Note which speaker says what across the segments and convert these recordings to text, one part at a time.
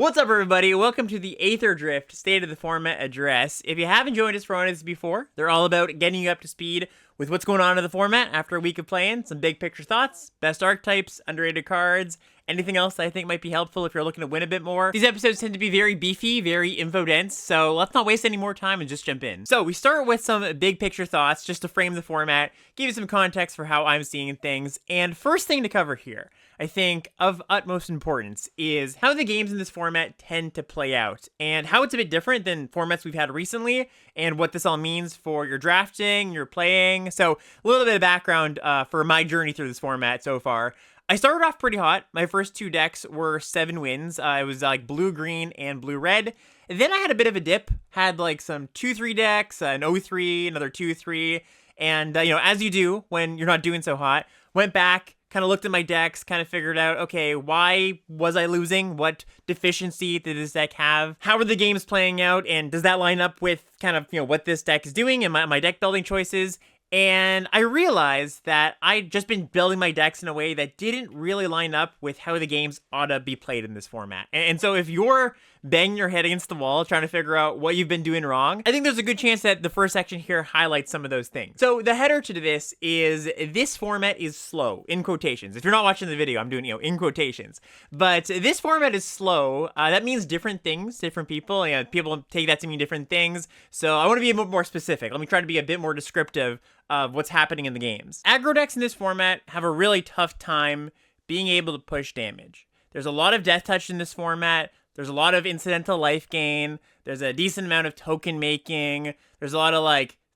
Speaker 1: What's up, everybody? Welcome to the Aetherdrift State of the Format address. If you haven't joined us for one of these before, they're all about getting you up to speed with what's going on in the format after a week of playing, some big picture thoughts, best archetypes, underrated cards, anything else that I think might be helpful if you're looking to win a bit more. These episodes tend to be very beefy, very info-dense, so let's not waste any more time and just jump in. So we start with some big picture thoughts just to frame the format, give you some context for how I'm seeing things, and first thing to cover here, I think, of utmost importance is how the games in this format tend to play out and how it's a bit different than formats we've had recently and what this all means for your drafting, your playing. So a little bit of background for my journey through this format so far. I started off pretty hot. My first two decks were 7 wins. It was like blue-green and blue-red. Then I had a bit of a dip, had like some 2-3 decks, an 0-3, another 2-3, and as you do when you're not doing so hot, went back, kind of looked at my decks, kind of figured out, okay, why was I losing? What deficiency did this deck have? How are the games playing out? And does that line up with kind of, what this deck is doing and my deck building choices? And I realized that I'd just been building my decks in a way that didn't really line up with how the games ought to be played in this format. And so if you're banging your head against the wall trying to figure out what you've been doing wrong, I think there's a good chance that the first section here highlights some of those things. So the header to this is, this format is slow, in quotations. If you're not watching the video, I'm doing, in quotations. But this format is slow. That means different things, different people. People take that to mean different things. So I want to be a bit more specific. Let me try to be a bit more descriptive of what's happening in the games. Aggro decks in this format have a really tough time being able to push damage. There's a lot of death touch in this format. There's a lot of incidental life gain. There's a decent amount of token making. There's a lot of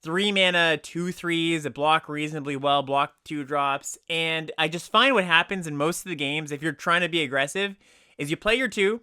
Speaker 1: 3-mana 2/3s that block reasonably well, block 2-drops. And I just find what happens in most of the games, if you're trying to be aggressive, is you play your 2,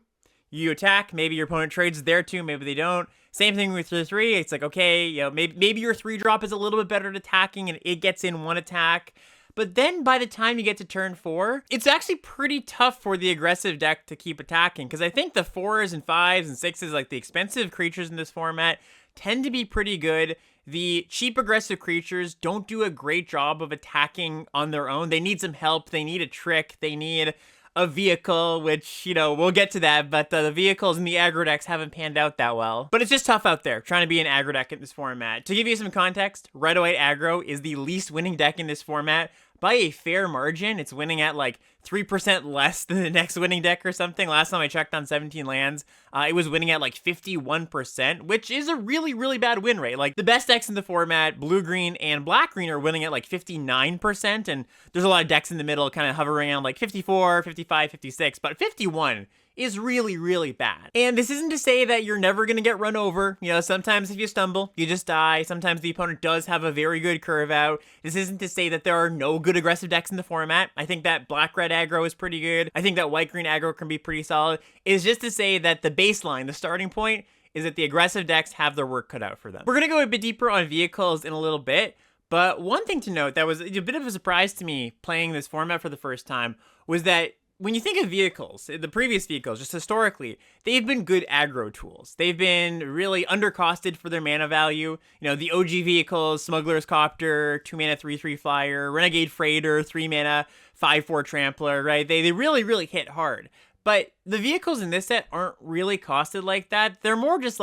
Speaker 1: you attack, maybe your opponent trades their 2, maybe they don't. Same thing with your 3. It's like, okay, maybe your 3-drop is a little bit better at attacking and it gets in one attack. But then by the time you get to turn 4, it's actually pretty tough for the aggressive deck to keep attacking. Because I think the 4s and 5s and 6s, like the expensive creatures in this format, tend to be pretty good. The cheap aggressive creatures don't do a great job of attacking on their own. They need some help. They need a trick. They need a vehicle, which, we'll get to that, but the vehicles in the aggro decks haven't panned out that well. But it's just tough out there, trying to be an aggro deck in this format. To give you some context, red or white aggro is the least winning deck in this format by a fair margin. It's winning at 3% less than the next winning deck or something. Last time I checked on 17 lands, it was winning at 51%, which is a really, really bad win rate. The best decks in the format, blue-green and black-green, are winning at 59%, and there's a lot of decks in the middle kind of hovering around 54, 55, 56, but 51 is really, really bad. And this isn't to say that you're never going to get run over. Sometimes if you stumble, you just die. Sometimes the opponent does have a very good curve out. This isn't to say that there are no good aggressive decks in the format. I think that black-red aggro is pretty good. I think that white-green aggro can be pretty solid. It's just to say that the baseline, the starting point, is that the aggressive decks have their work cut out for them. We're going to go a bit deeper on vehicles in a little bit, but one thing to note that was a bit of a surprise to me playing this format for the first time was that when you think of vehicles, the previous vehicles, just historically, they've been good aggro tools. They've been really undercosted for their mana value. The OG vehicles, Smuggler's Copter, 2-mana 3/3 flyer, Renegade Freighter, 3-mana 5/4 trampler, right? They really, really hit hard. But the vehicles in this set aren't really costed like that. They're more just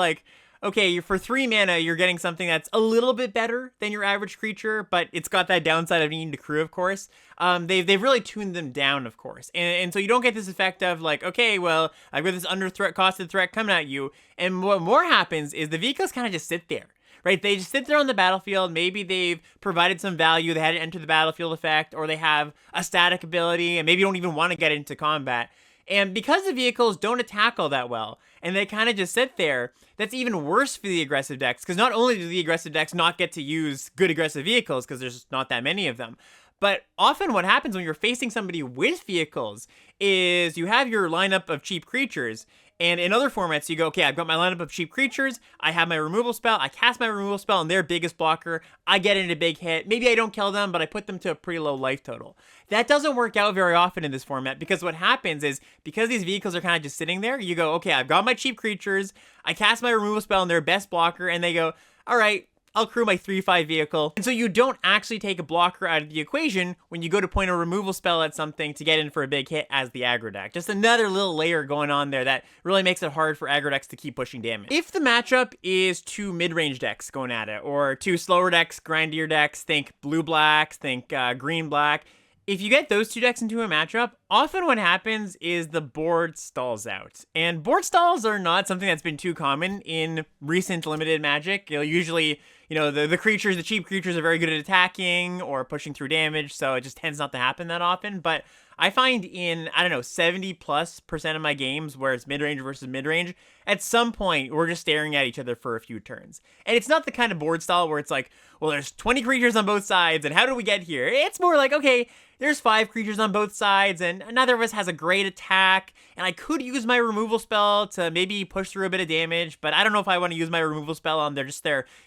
Speaker 1: okay, for 3 mana, you're getting something that's a little bit better than your average creature, but it's got that downside of needing to crew, of course. They've really tuned them down, of course. And so you don't get this effect of okay, well, I've got this costed threat coming at you. And what more happens is the vehicles kind of just sit there, right? They just sit there on the battlefield. Maybe they've provided some value. They had to enter the battlefield effect, or they have a static ability, and maybe you don't even want to get into combat. And because the vehicles don't attack all that well, and they kind of just sit there, that's even worse for the aggressive decks, because not only do the aggressive decks not get to use good aggressive vehicles, because there's just not that many of them, but often what happens when you're facing somebody with vehicles is you have your lineup of cheap creatures, and in other formats, you go, okay, I've got my lineup of cheap creatures, I have my removal spell, I cast my removal spell on their biggest blocker, I get into a big hit, maybe I don't kill them, but I put them to a pretty low life total. That doesn't work out very often in this format, because what happens is, because these vehicles are kind of just sitting there, you go, okay, I've got my cheap creatures, I cast my removal spell on their best blocker, and they go, all right, I'll crew my 3/5 vehicle. And so you don't actually take a blocker out of the equation when you go to point a removal spell at something to get in for a big hit as the aggro deck. Just another little layer going on there that really makes it hard for aggro decks to keep pushing damage. If the matchup is two mid-range decks going at it, or two slower decks, grindier decks, think blue-blacks, think green-black, if you get those two decks into a matchup, often what happens is the board stalls out. And board stalls are not something that's been too common in recent limited Magic. Usually, the creatures, the cheap creatures are very good at attacking or pushing through damage, so it just tends not to happen that often. But I find in, 70+% of my games where it's mid-range versus mid-range, at some point, we're just staring at each other for a few turns. And it's not the kind of board style where it's like, well, there's 20 creatures on both sides, and how do we get here? It's more like, okay, there's 5 creatures on both sides, and neither of us has a great attack, and I could use my removal spell to maybe push through a bit of damage, but I don't know if I want to use my removal spell on their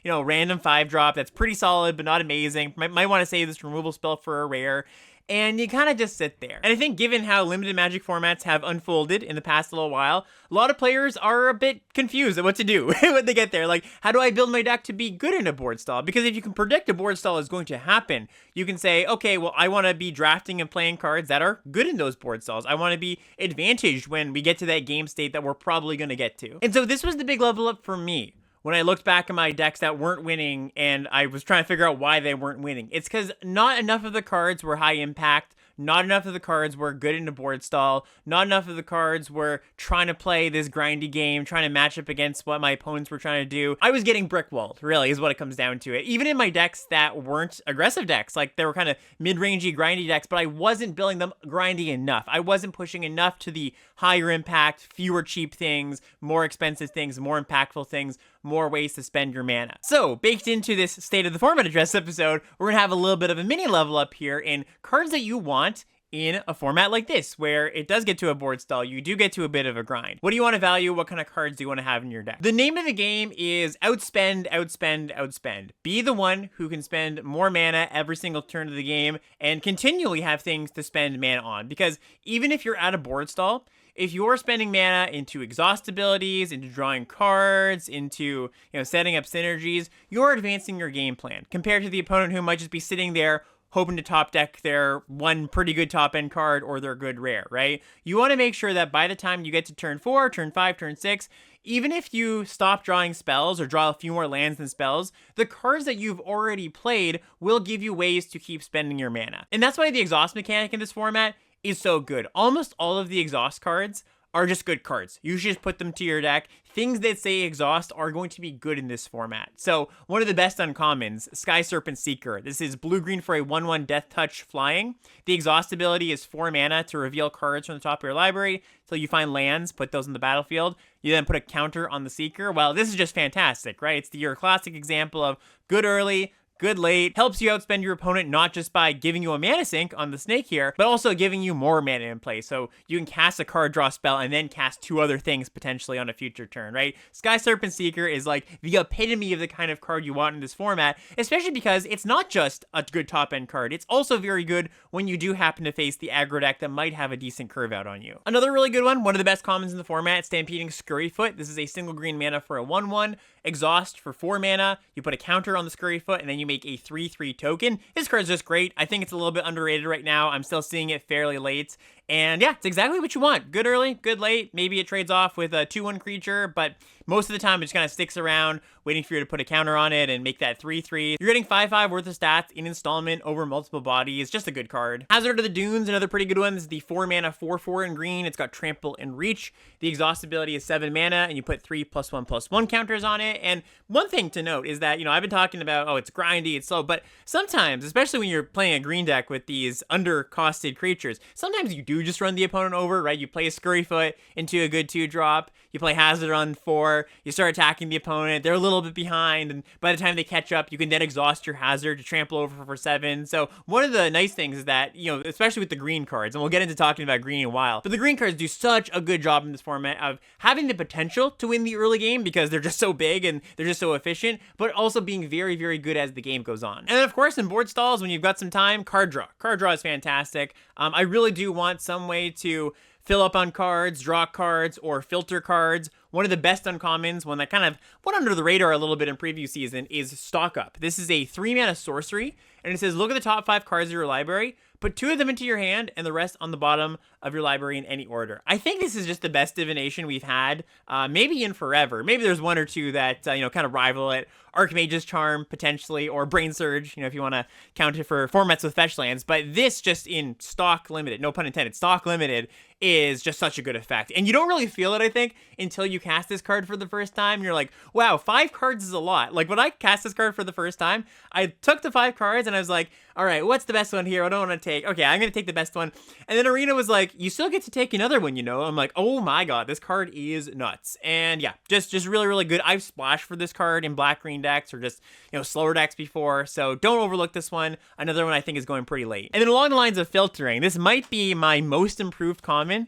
Speaker 1: random 5-drop that's pretty solid, but not amazing. Might want to save this removal spell for a rare. And you kind of just sit there. And I think given how limited Magic formats have unfolded in the past little while, a lot of players are a bit confused at what to do when they get there. Like, how do I build my deck to be good in a board stall? Because if you can predict a board stall is going to happen, you can say, okay, well, I want to be drafting and playing cards that are good in those board stalls. I want to be advantaged when we get to that game state that we're probably going to get to. And so this was the big level up for me. When I looked back at my decks that weren't winning and I was trying to figure out why they weren't winning, it's because not enough of the cards were high impact, not enough of the cards were good in a board stall, not enough of the cards were trying to play this grindy game, trying to match up against what my opponents were trying to do. I was getting brick-walled, really, is what it comes down to. It. Even in my decks that weren't aggressive decks, like they were kind of mid-rangey, grindy decks, but I wasn't building them grindy enough. I wasn't pushing enough to the higher impact, fewer cheap things, more expensive things, more impactful things, more ways to spend your mana. So, baked into this State of the Format Address episode, we're going to have a little bit of a mini level up here in cards that you want in a format like this, where it does get to a board stall, you do get to a bit of a grind. What do you want to value? What kind of cards do you want to have in your deck? The name of the game is outspend, outspend, outspend. Be the one who can spend more mana every single turn of the game and continually have things to spend mana on. Because even if you're at a board stall, if you're spending mana into exhaust abilities, into drawing cards, into setting up synergies, you're advancing your game plan compared to the opponent who might just be sitting there hoping to top deck their one pretty good top end card or their good rare, right? You want to make sure that by the time you get to turn 4, turn 5, turn 6, even if you stop drawing spells or draw a few more lands than spells, the cards that you've already played will give you ways to keep spending your mana. And that's why the exhaust mechanic in this format is so good. Almost all of the exhaust cards are just good cards. You should just put them to your deck. Things that say exhaust are going to be good in this format. So one of the best uncommons, Sky Serpent Seeker. This is blue-green for a 1/1 Death Touch flying. The exhaust ability is 4 mana to reveal cards from the top of your library. So you find lands, put those in the battlefield. You then put a counter on the Seeker. Well, this is just fantastic, right? It's your classic example of good early, good late, helps you outspend your opponent not just by giving you a mana sink on the snake here, but also giving you more mana in play. So you can cast a card draw spell and then cast 2 other things potentially on a future turn, right? Sky Serpent Seeker is like the epitome of the kind of card you want in this format, especially because it's not just a good top end card. It's also very good when you do happen to face the aggro deck that might have a decent curve out on you. Another really good one of the best commons in the format, Stampeding Scurryfoot. This is a single green mana for a 1/1. Exhaust for 4 mana. You put a counter on the Scurryfoot and then you make a 3/3 token. This card's just great. I think it's a little bit underrated right now. I'm still seeing it fairly late. And yeah, it's exactly what you want. Good early, good late. Maybe it trades off with a 2/1 creature, but most of the time it just kind of sticks around, waiting for you to put a counter on it and make that 3/3. You're getting 5/5 worth of stats in installment over multiple bodies. Just a good card. Hazard of the Dunes, another pretty good one. This is the 4 mana 4/4 in green. It's got Trample and Reach. The exhaust ability is 7 mana, and you put 3+1/+1 counters on it. And one thing to note is that, I've been talking about, oh, it's grindy, it's slow, but sometimes, especially when you're playing a green deck with these under-costed creatures, sometimes you do just run the opponent over, right? You play a Scurryfoot into a good 2-drop, you play Hazard on 4, you start attacking the opponent, they're a little bit behind, and by the time they catch up, you can then exhaust your Hazard to trample over for 7. So one of the nice things is that, especially with the green cards, and we'll get into talking about green in a while, but the green cards do such a good job in this format of having the potential to win the early game because they're just so big and they're just so efficient, but also being very, very good as the game goes on. And then, of course, in board stalls, when you've got some time, card draw. Card draw is fantastic. I really do want some way to fill up on cards, draw cards, or filter cards. One of the best uncommons, one that kind of went under the radar a little bit in preview season, is Stock Up. This is a 3-mana sorcery, and it says look at the top 5 cards of your library, put 2 of them into your hand, and the rest on the bottom of your library in any order. I think this is just the best divination we've had, maybe in forever. Maybe there's one or two that, kind of rival it. Archmage's Charm, potentially, or Brain Surge, if you want to count it for formats with fetch lands. But this, just in stock limited, no pun intended, stock limited, is just such a good effect. And you don't really feel it, I think, until you cast this card for the first time. You're like, wow, 5 cards is a lot. Like, when I cast this card for the first time, I took the 5 cards and I was like, all right, what's the best one here? I don't want to take. Okay, I'm going to take the best one. And then Arena was like, you still get to take another one, I'm like, oh my god, this card is nuts. And yeah, just really, really good. I've splashed for this card in black-green decks or just, slower decks before, so don't overlook this one. Another one I think is going pretty late. And then along the lines of filtering, this might be my most improved common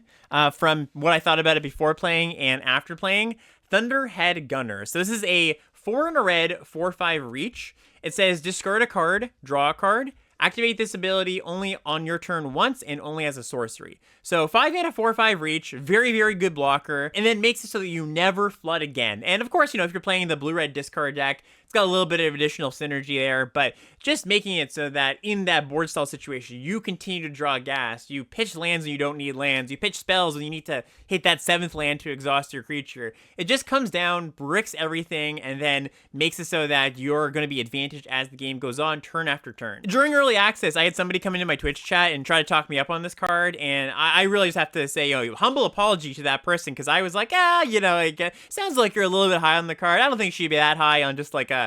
Speaker 1: from what I thought about it before playing and after playing. Thunderhead Gunner. So this is a 4 and a red, 4/5 reach. It says discard a card, draw a card. Activate this ability only on your turn once and only as a sorcery. So 5 mana 4/5 reach, very, very good blocker, and then makes it so that you never flood again. And of course, if you're playing the blue-red discard deck, it's got a little bit of additional synergy there, but just making it so that in that board stall situation, you continue to draw gas, you pitch lands when you don't need lands, you pitch spells when you need to hit that 7th land to exhaust your creature. It just comes down, bricks everything, and then makes it so that you're going to be advantaged as the game goes on, turn after turn. During early access, I had somebody come into my Twitch chat and try to talk me up on this card, and I really just have to say, humble apology to that person, because I was like, sounds like you're a little bit high on the card. I don't think she'd be that high on just like a,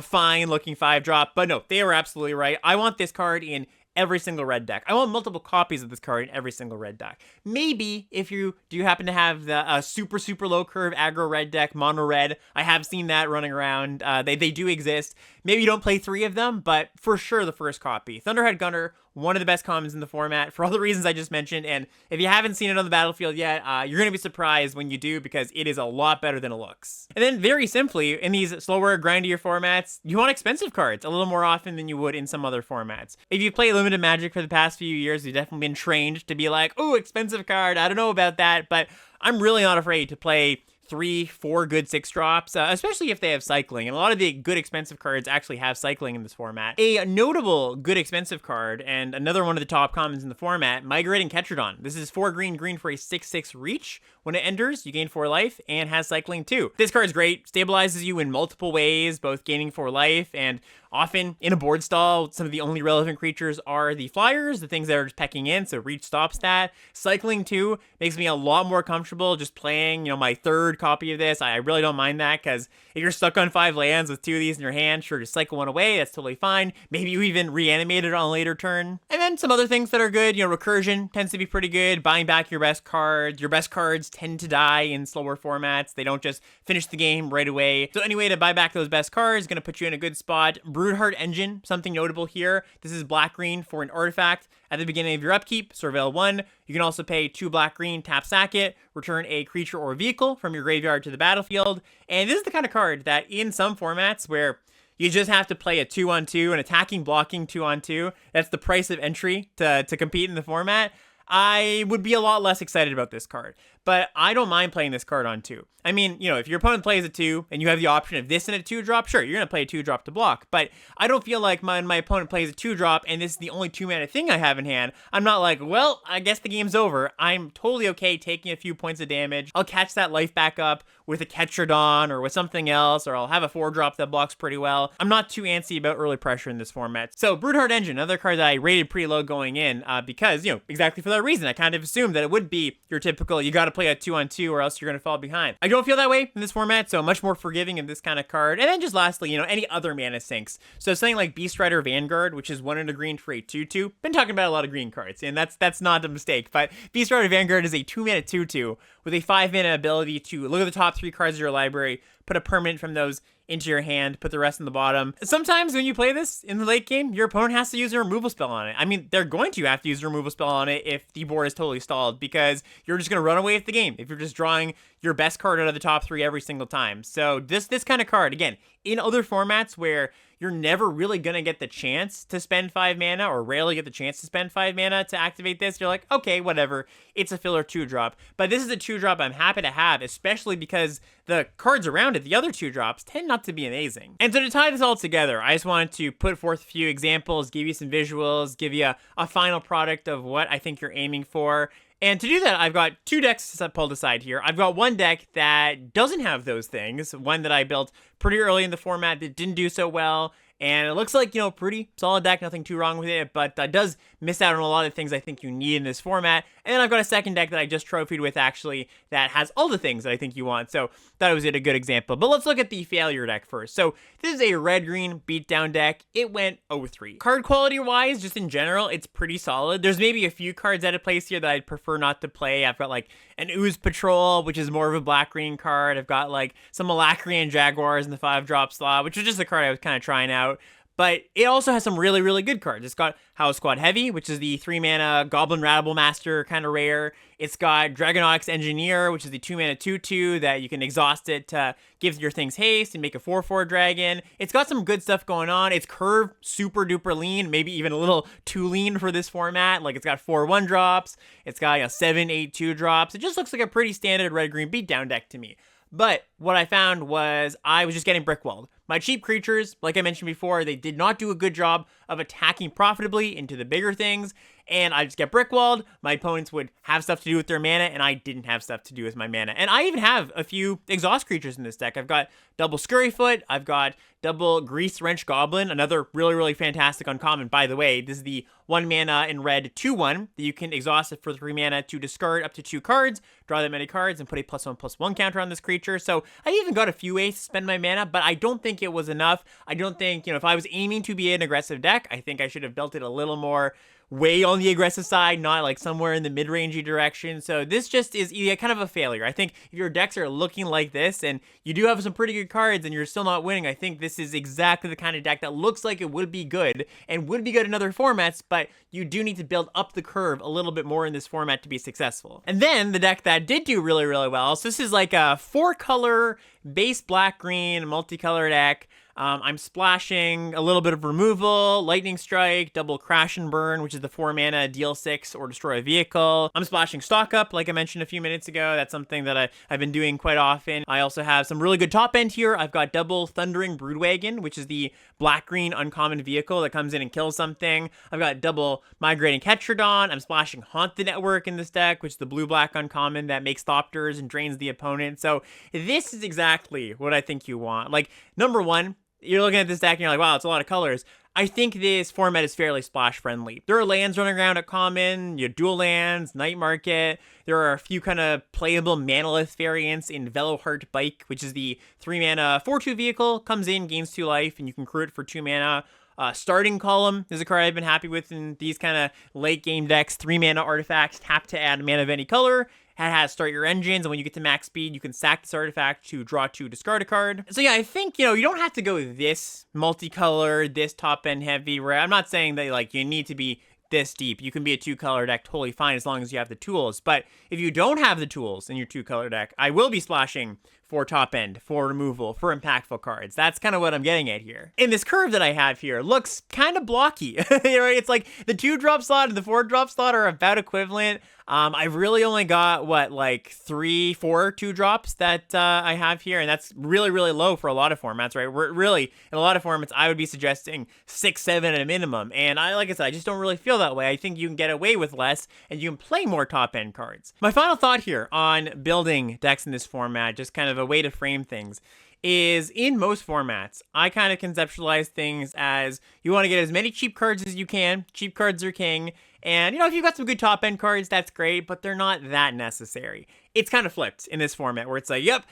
Speaker 1: fine looking 5-drop, but no, they were absolutely right. I want this card in every single red deck. I want multiple copies of this card in every single red deck. Maybe if you do happen to have the super, super low curve aggro red deck, mono red, I have seen that running around. They do exist. Maybe you don't play 3 of them, but for sure the first copy. Thunderhead Gunner, one of the best commons in the format for all the reasons I just mentioned, and if you haven't seen it on the battlefield yet, you're going to be surprised when you do, because it is a lot better than it looks. And then very simply, in these slower, grindier formats, you want expensive cards a little more often than you would in some other formats. If you play limited Magic for the past few years, you've definitely been trained to be like, oh, expensive card, I don't know about that, but I'm really not afraid to play 3, 4 good 6-drops, especially if they have cycling. And a lot of the good expensive cards actually have cycling in this format. A notable good expensive card, and another one of the top commons in the format, Migrating Ketrodon. This is 4 green for a 6/6 reach. When it enters, you gain 4 life and has cycling too. This card's great, stabilizes you in multiple ways, both gaining 4 life and often in a board stall. Some of the only relevant creatures are the flyers, the things that are just pecking in, so reach stops that. Cycling too makes me a lot more comfortable just playing, my 3rd copy of this. I really don't mind that, because if you're stuck on 5 lands with 2 of these in your hand, sure, just cycle 1 away, that's totally fine. Maybe you even reanimate it on a later turn. And then some other things that are good, recursion tends to be pretty good, buying back your best cards. Your best cards tend to die in slower formats. They don't just finish the game right away. So any way to buy back those best cards is going to put you in a good spot. Broodheart Engine, something notable here. This is black-green for an artifact. At the beginning of your upkeep, surveil 1. You can also pay 2 black-green, tap sack it, return a creature or vehicle from your graveyard to the battlefield. And this is the kind of card that in some formats where you just have to play a 2-on-2, an attacking, blocking 2-on-2. That's the price of entry to compete in the format. I would be a lot less excited about this card. But I don't mind playing this card on 2. I mean, if your opponent plays a 2 and you have the option of this and a 2-drop, sure, you're going to play a 2-drop to block. But I don't feel like my opponent plays a 2-drop and this is the only 2-mana thing I have in hand. I'm not like, well, I guess the game's over. I'm totally okay taking a few points of damage. I'll catch that life back up with a Ketrodon or with something else, or I'll have a 4-drop that blocks pretty well. I'm not too antsy about early pressure in this format. So Broodheart Engine, another card that I rated pretty low going in because, exactly for that reason, I kind of assumed that it would be your typical, you got to play a 2-on-2 or else you're going to fall behind. I don't feel that way in this format, so much more forgiving of this kind of card. And then just lastly, any other mana sinks. So something like Beast Rider Vanguard, which is 1 and a green for a 2/2. Been talking about a lot of green cards, and that's not a mistake, but Beast Rider Vanguard is a 2-mana 2/2 with a 5-mana ability to look at the top 3 cards of your library, put a permanent from those into your hand, put the rest in the bottom. Sometimes when you play this in the late game, your opponent has to use a removal spell on it. I mean, they're going to have to use a removal spell on it if the board is totally stalled, because you're just going to run away with the game if you're just drawing your best card out of the top 3 every single time. So this kind of card, again, in other formats where you're never really going to get the chance to spend 5 mana, or rarely get the chance to spend 5 mana to activate this, you're like, okay, whatever, it's a filler 2-drop. But this is a 2-drop I'm happy to have, especially because the cards around it, the other 2-drops, tend not to be amazing. And so to tie this all together, I just wanted to put forth a few examples, give you some visuals, give you a final product of what I think you're aiming for. And to do that, I've got 2 decks pulled aside here. I've got one deck that doesn't have those things, one that I built pretty early in the format that didn't do so well, and it looks like, you know, pretty solid deck, nothing too wrong with it, but does miss out on a lot of things I think you need in this format. And then I've got a second deck that I just trophied with, actually, that has all the things that I think you want, so that was a good example. But let's look at the failure deck first. So this is a red-green beatdown deck. It went 0-3. Card quality-wise, just in general, it's pretty solid. There's maybe a few cards out of place here that I'd prefer not to play. I've got, like, an Ooze Patrol, which is more of a black-green card. I've got, like, some Malacrian Jaguars in the 5-drop slot, which was just a card I was kind of trying out. But it also has some really good cards. It's got House Squad Heavy, which is the 3-mana Goblin Ratable Master, kind of rare. It's got Dragonox Engineer, which is the 2-mana 2/2 that you can exhaust it to give your things haste and make a 4/4 dragon. It's got some good stuff going on. It's curved super duper lean, maybe even a little too lean for this format. Like, it's got 4 1-drops. It's got 7 8 2-drops. It just looks like a pretty standard red-green beatdown deck to me. But what I found was I was just getting brickwalled. My cheap creatures, like I mentioned before, they did not do a good job of attacking profitably into the bigger things, and I just get brickwalled. My opponents would have stuff to do with their mana, and I didn't have stuff to do with my mana. And I even have a few exhaust creatures in this deck. I've got double Scurryfoot, I've got double Grease Wrench Goblin, another really fantastic uncommon. By the way, this is the 1 mana in red 2/1 that you can exhaust it for 3 mana to discard up to 2 cards, draw that many cards, and put a +1/+1 counter on this creature. So I even got a few ways to spend my mana, but I don't think it was enough. I don't think, you know, if I was aiming to be an aggressive deck, I think I should have built it a little more way on the aggressive side, not like somewhere in the mid-rangey direction. So this just is kind of a failure. I think if your decks are looking like this and you do have some pretty good cards and you're still not winning, I think this is exactly the kind of deck that looks like it would be good and would be good in other formats, but you do need to build up the curve a little bit more in this format to be successful. And then the deck that did do really well, so this is like a 4-color base black-green multicolor deck. I'm splashing a little bit of removal, Lightning Strike, double Crash and Burn, which is the 4-mana deal 6 or destroy a vehicle. I'm splashing Stock Up, like I mentioned a few minutes ago. That's something that I've been doing quite often. I also have some really good top end here. I've got double Thundering Broodwagon, which is the black-green uncommon vehicle that comes in and kills something. I've got double Migrating Ketrodon. I'm splashing Haunt the Network in this deck, which is the blue-black uncommon that makes Thopters and drains the opponent. So this is exactly what I think you want. Like, number one, you're looking at this deck and you're like, wow, it's a lot of colors. I think this format is fairly splash friendly. There are lands running around at common, you dual lands, Night Market. There are a few kind of playable Manalith variants in Veloheart Bike, which is the 3-mana 4/2 vehicle, comes in, gains 2 life, and you can crew it for 2 mana. Starting Column is a card I've been happy with in these kind of late game decks. 3-mana artifacts, tap to add mana of any color. It has start your engines, and when you get to max speed, you can sack this artifact to draw 2, discard a card. So yeah, I think, you know, you don't have to go this multicolored, this top-end heavy, where I'm not saying that, like, you need to be this deep. You can be a 2-color deck totally fine as long as you have the tools. But if you don't have the tools in your 2-color deck, I will be splashing for top end, for removal, for impactful cards. That's kind of what I'm getting at here. And this curve that I have here looks kind of blocky. You know, it's like the 2-drop slot and the 4-drop slot are about equivalent. I've really only got, what, like 3-4 2-drops that I have here, and that's really low for a lot of formats, right? Really, in a lot of formats, I would be suggesting 6-7 at a minimum, and like I said, I just don't really feel that way. I think you can get away with less, and you can play more top-end cards. My final thought here on building decks in this format, just kind of a way to frame things, is in most formats, I kind of conceptualize things as you want to get as many cheap cards as you can. Cheap cards are king. And, you know, if you've got some good top-end cards, that's great, but they're not that necessary. It's kind of flipped in this format where it's like, yep,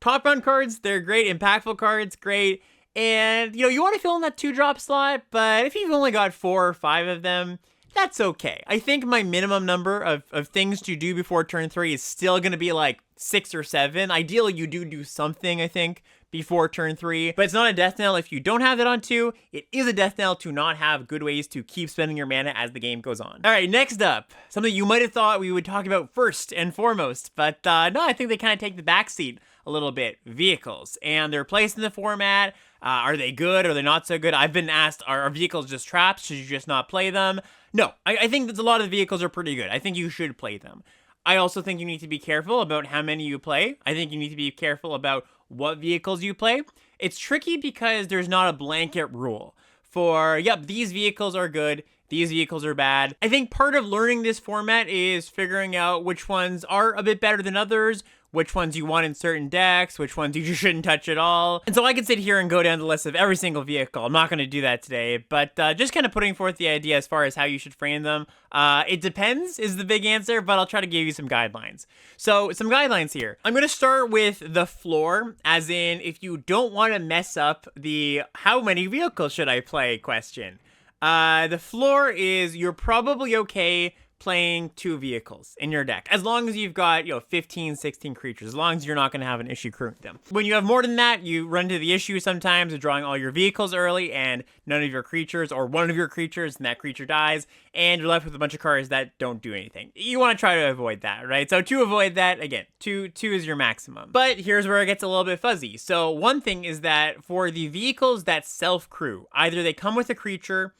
Speaker 1: top-end cards, they're great. Impactful cards, great. And, you know, you want to fill in that 2-drop slot, but if you've only got 4 or 5 of them, that's okay. I think my minimum number of things to do before turn 3 is still going to be like 6 or 7. Ideally, you do something, I think, before turn 3, but it's not a death knell if you don't have that on 2. It is a death knell to not have good ways to keep spending your mana as the game goes on. All right, next up, something you might have thought we would talk about first and foremost, but no, I think they kind of take the backseat a little bit. Vehicles and their place in the format. Are they good? Are they not so good? I've been asked, are vehicles just traps? Should you just not play them? No, I think that a lot of the vehicles are pretty good. I think you should play them. I also think you need to be careful about how many you play. I think you need to be careful about what vehicles you play. It's tricky because there's not a blanket rule for, yep, these vehicles are good, these vehicles are bad. I think part of learning this format is figuring out which ones are a bit better than others, which ones you want in certain decks, which ones you just shouldn't touch at all. And so I could sit here and go down the list of every single vehicle. I'm not going to do that today, but just kind of putting forth the idea as far as how you should frame them. It depends is the big answer, but I'll try to give you some guidelines. So some guidelines here. I'm going to start with the floor, as in if you don't want to mess up the how many vehicles should I play question. The floor is you're probably okay playing 2 vehicles in your deck, as long as you've got, 15, 16 creatures, as long as you're not going to have an issue crewing them. When you have more than that, you run into the issue sometimes of drawing all your vehicles early and none of your creatures, or one of your creatures, and that creature dies, and you're left with a bunch of cards that don't do anything. You want to try to avoid that, right? So to avoid that, again, two is your maximum. But here's where it gets a little bit fuzzy. So one thing is that for the vehicles that self-crew, either they come with a creature,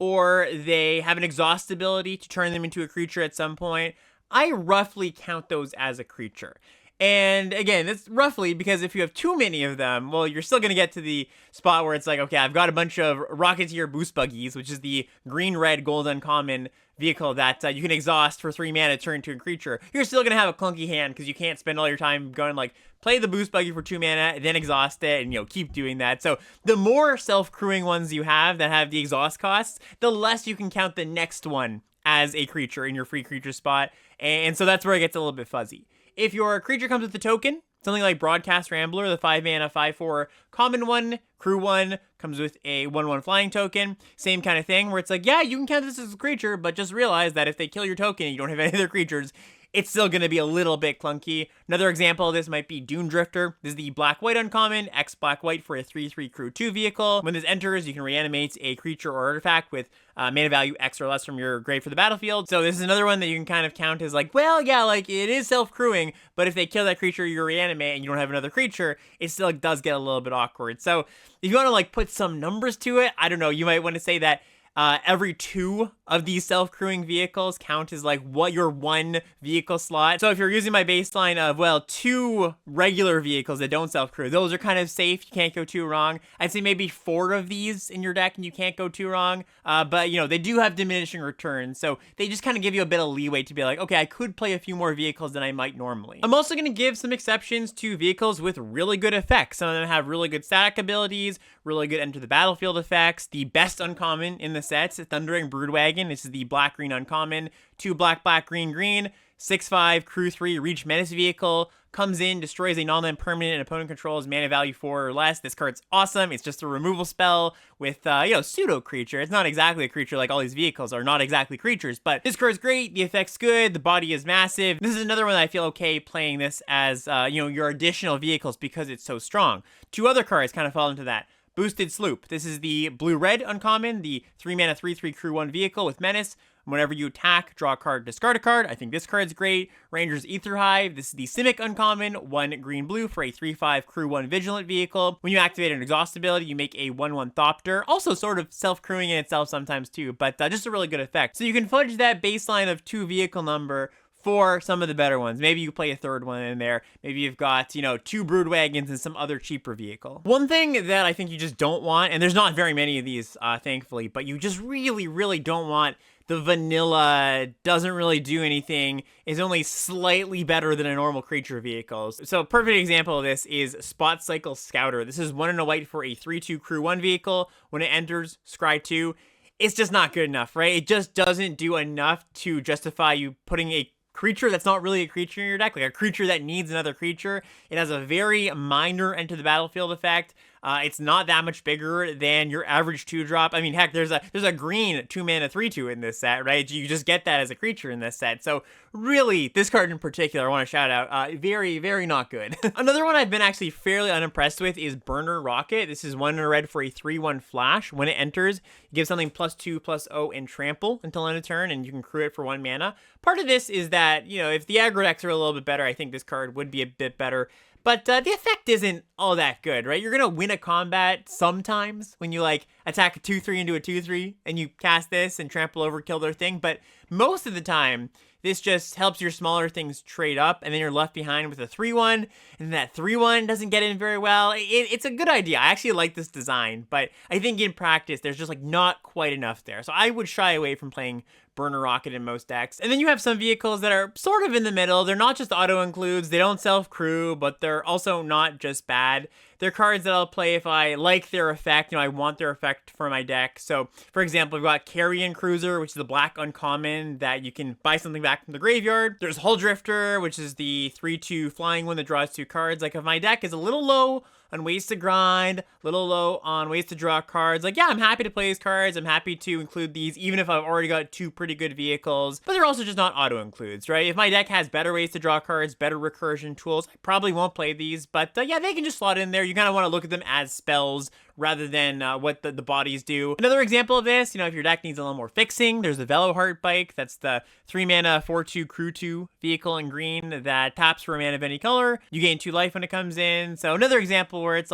Speaker 1: or they have an exhaust ability to turn them into a creature at some point, I roughly count those as a creature. And again, it's roughly because if you have too many of them, well, you're still going to get to the spot where it's like, okay, I've got a bunch of Rocketeer Boost Buggies, which is the green-red gold uncommon vehicle that you can exhaust for 3 mana to turn into a creature. You're still going to have a clunky hand because you can't spend all your time going like, play the Boost Buggy for 2 mana, then exhaust it, and keep doing that. So the more self-crewing ones you have that have the exhaust costs, the less you can count the next one as a creature in your free creature spot. And so that's where it gets a little bit fuzzy. If your creature comes with a token, something like Broadcast Rambler, the 5 mana, 5/4 common one, crew one, comes with a 1/1 flying token. Same kind of thing where it's like, yeah, you can count this as a creature, but just realize that if they kill your token and you don't have any other creatures, it's still going to be a little bit clunky. Another example of this might be Dune Drifter. This is the black-white uncommon, X black-white for a 3/3 crew 2 vehicle. When this enters, you can reanimate a creature or artifact with mana value X or less from your grave for the battlefield. So this is another one that you can kind of count as like, well, yeah, like it is self-crewing, but if they kill that creature, you reanimate and you don't have another creature, it still does get a little bit awkward. So if you want to like put some numbers to it, I don't know, you might want to say that every 2 of these self-crewing vehicles count as like what your 1 vehicle slot. So if you're using my baseline of, well, 2 regular vehicles that don't self-crew, those are kind of safe. You can't go too wrong. I'd say maybe 4 of these in your deck and you can't go too wrong. But they do have diminishing returns. So they just kind of give you a bit of leeway to be like, okay, I could play a few more vehicles than I might normally. I'm also going to give some exceptions to vehicles with really good effects. Some of them have really good static abilities, really good enter the battlefield effects. The best uncommon in the sets, Thundering Broodwagon. This is the black-green uncommon. 2 black, green, 6/5, crew 3, reach menace vehicle. Comes in, destroys a non-land permanent and opponent controls mana value 4 or less. This card's awesome. It's just a removal spell with, pseudo creature. It's not exactly a creature like all these vehicles are not exactly creatures, but this card's great. The effect's good. The body is massive. This is another one that I feel okay playing this as, your additional vehicles because it's so strong. 2 other cards kind of fall into that. Boosted Sloop. This is the blue-red uncommon, the 3 mana 3/3 crew 1 vehicle with menace. Whenever you attack, draw a card, discard a card. I think this card's great. Ranger's Ether Hive. This is the Simic uncommon, 1 green-blue for a 3/5 crew 1 vigilant vehicle. When you activate an exhaust ability, you make a 1/1 Thopter. Also sort of self-crewing in itself sometimes too, but just a really good effect. So you can fudge that baseline of 2 vehicle number for some of the better ones. Maybe you play a third one in there. Maybe you've got, 2 Broodwagons and some other cheaper vehicle. One thing that I think you just don't want, and there's not very many of these, thankfully, but you just really, really don't want the vanilla, doesn't really do anything, is only slightly better than a normal creature vehicle. So a perfect example of this is Spot Cycle Scouter. This is 1 and a white for a 3/2 crew 1 vehicle. When it enters, scry 2. It's just not good enough, right? It just doesn't do enough to justify you putting a creature that's not really a creature in your deck, like a creature that needs another creature. It has a very minor enter the battlefield effect. It's not that much bigger than your average 2-drop. I mean, heck, there's a green 2-mana 3/2 in this set, right? You just get that as a creature in this set. So really, this card in particular, I want to shout out, very, very not good. Another one I've been actually fairly unimpressed with is Burner Rocket. This is 1 in a red for a 3/1 flash. When it enters, you give something +2/+0 and trample until end of turn, and you can crew it for 1 mana. Part of this is that, if the aggro decks are a little bit better, I think this card would be a bit better. But the effect isn't all that good, right? You're going to win a combat sometimes when you, attack a 2/3 into a 2/3, and you cast this and trample over, kill their thing. But most of the time, this just helps your smaller things trade up, and then you're left behind with a 3/1, and that 3/1 doesn't get in very well. It's a good idea. I actually like this design, but I think in practice, there's just, not quite enough there. So I would shy away from playing Burner Rocket in most decks. And then you have some vehicles that are sort of in the middle. They're not just auto-includes, they don't self-crew, but they're also not just bad. They're cards that I'll play if I like their effect, I want their effect for my deck. So, for example, we've got Carrion Cruiser, which is the black uncommon that you can buy something back from the graveyard. There's Hull Drifter, which is the 3/2 flying one that draws 2 cards. If my deck is a little low on ways to grind, a little low on ways to draw cards, I'm happy to play these cards. I'm happy to include these, even if I've already got 2 pretty good vehicles. But they're also just not auto-includes, right? If my deck has better ways to draw cards, better recursion tools, I probably won't play these. But they can just slot in there. You kind of want to look at them as spells rather than what the bodies do. Another example of this, if your deck needs a little more fixing, there's the Veloheart Bike. That's the 3-mana 4/2 crew 2 vehicle in green that taps for a mana of any color. You gain 2 life when it comes in. So another example where it's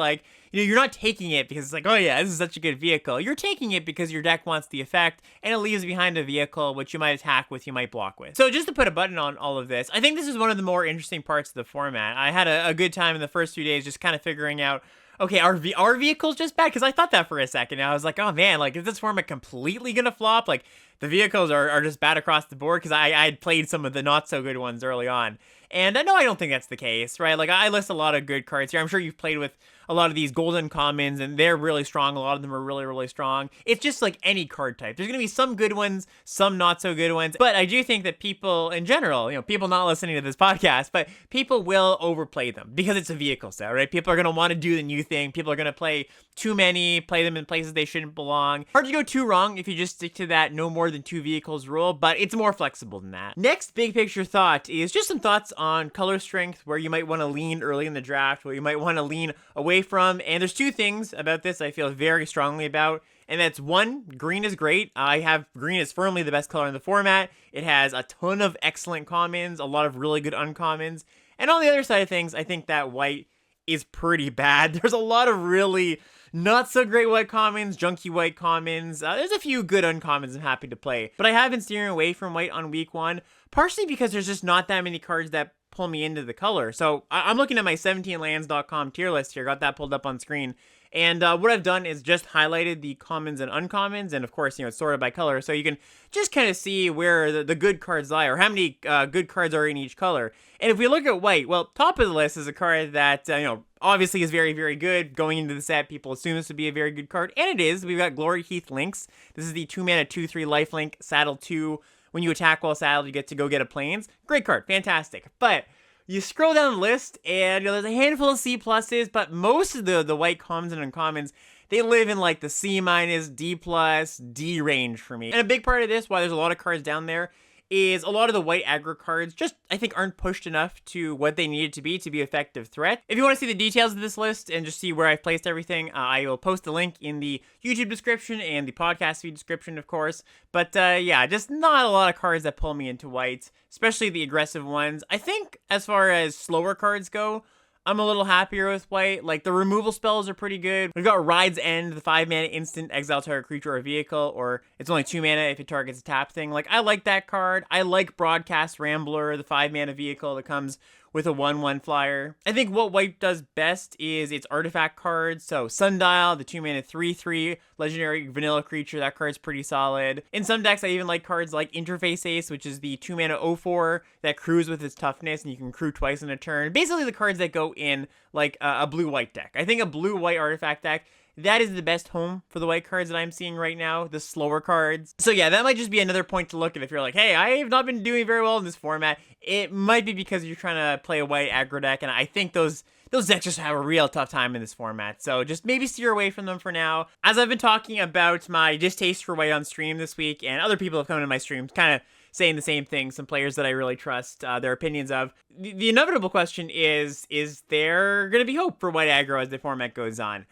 Speaker 1: you're not taking it because it's oh yeah, this is such a good vehicle. You're taking it because your deck wants the effect, and it leaves behind a vehicle which you might attack with, you might block with. So just to put a button on all of this, I think this is one of the more interesting parts of the format. I had a good time in the first few days just kind of figuring out, okay, are vehicles just bad? Because I thought that for a second. And I was oh man, is this format completely gonna flop? The vehicles are just bad across the board, because I had played some of the not so good ones early on. And I don't think that's the case, right? I list a lot of good cards here. I'm sure you've played with a lot of these golden commons, and they're really strong. A lot of them are really, really strong. It's just like any card type. There's going to be some good ones, some not so good ones. But I do think that people in general, people not listening to this podcast, but people will overplay them because it's a vehicle set, right? People are going to want to do the new thing. People are going to play too many, play them in places they shouldn't belong. Hard to go too wrong if you just stick to that no more than 2 vehicles rule, but it's more flexible than that. Next big picture thought is just some thoughts on color strength, where you might want to lean early in the draft, where you might want to lean away from. And there's 2 things about this I feel very strongly about. And that's 1, green is great. I have green is firmly the best color in the format. It has a ton of excellent commons, a lot of really good uncommons. And on the other side of things, I think that white is pretty bad. There's a lot of really not so great white commons, junky white commons. There's a few good uncommons I'm happy to play. But I have been steering away from white on week 1, partially because there's just not that many cards that pull me into the color. So I'm looking at my 17lands.com tier list here, got that pulled up on screen. And what I've done is just highlighted the commons and uncommons, and of course, it's sorted by color, so you can just kind of see where the good cards lie, or how many good cards are in each color. And if we look at white, well, top of the list is a card that, obviously is very, very good. Going into the set, people assume this would be a very good card, and it is. We've got Glory Heath Lynx. This is the 2-mana 2/3 lifelink, saddle 2. When you attack while saddled, you get to go get a plains. Great card, fantastic. But you scroll down the list, and there's a handful of C++, but most of the white commons and uncommons, they live in the C-, D+, D range for me. And a big part of this, why there's a lot of cards down there, is a lot of the white aggro cards just, I think, aren't pushed enough to what they needed to be effective threat. If you want to see the details of this list and just see where I've placed everything, I will post a link in the YouTube description and the podcast feed description, of course. But yeah, just not a lot of cards that pull me into white, especially the aggressive ones. I think as far as slower cards go, I'm a little happier with white. The removal spells are pretty good. We've got Ride's End, the 5-mana instant, exile target creature or vehicle, or it's only 2 mana if it targets a tap thing. I like that card. I like Broadcast Rambler, the 5-mana vehicle that comes with a 1/1 flyer. I think what white does best is its artifact cards. So Sundial, the 2-mana 3/3 legendary vanilla creature, that card's pretty solid. In some decks, I even like cards like Interface Ace, which is the 2-mana 0/4 that crews with its toughness, and you can crew twice in a turn. Basically the cards that go in a blue-white deck. I think a blue-white artifact deck, that is the best home for the white cards that I'm seeing right now, the slower cards. So yeah, that might just be another point to look at if you're hey, I have not been doing very well in this format. It might be because you're trying to play a white aggro deck, and I think those those decks just have a real tough time in this format. So just maybe steer away from them for now. As I've been talking about my distaste for white on stream this week, and other people have come to my streams kind of saying the same thing, some players that I really trust their opinions of. The inevitable question is there going to be hope for white aggro as the format goes on?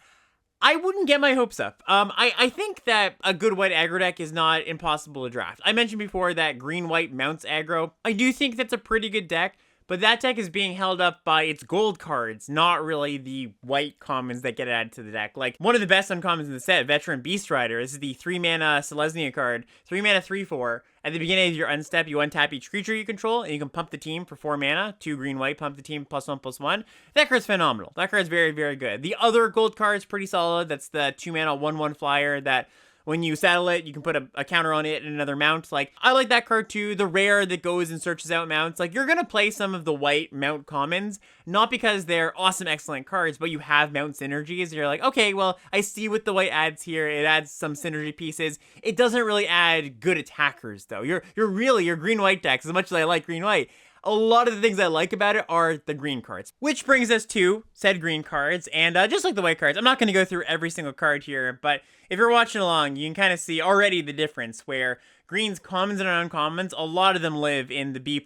Speaker 1: I wouldn't get my hopes up. I think that a good white aggro deck is not impossible to draft. I mentioned before that green-white mounts aggro. I do think that's a pretty good deck, but that deck is being held up by its gold cards, not really the white commons that get added to the deck. Like, one of the best uncommons in the set, Veteran Beast Rider. This is the 3-mana Selesnya card, 3-mana 3/4. At the beginning of your unstep, you untap each creature you control, and you can pump the team for 4 mana, 2 green-white, pump the team +1/+1. That card's phenomenal. That card's very, very good. The other gold card's pretty solid. That's the 2-mana 1/1 flyer that when you saddle it, you can put a counter on it and another mount. Like, I like that card too. The rare that goes and searches out mounts. Like, you're going to play some of the white mount commons, not because they're awesome, excellent cards, but you have mount synergies. You're like, okay, well, I see what the white adds here. It adds some synergy pieces. It doesn't really add good attackers, though. Your green-white decks, as much as I like green-white, a lot of the things I like about it are the green cards. Which brings us to said green cards, and just like the white cards, I'm not going to go through every single card here, but if you're watching along, you can kind of see already the difference where green's commons and uncommons, a lot of them live in the B+,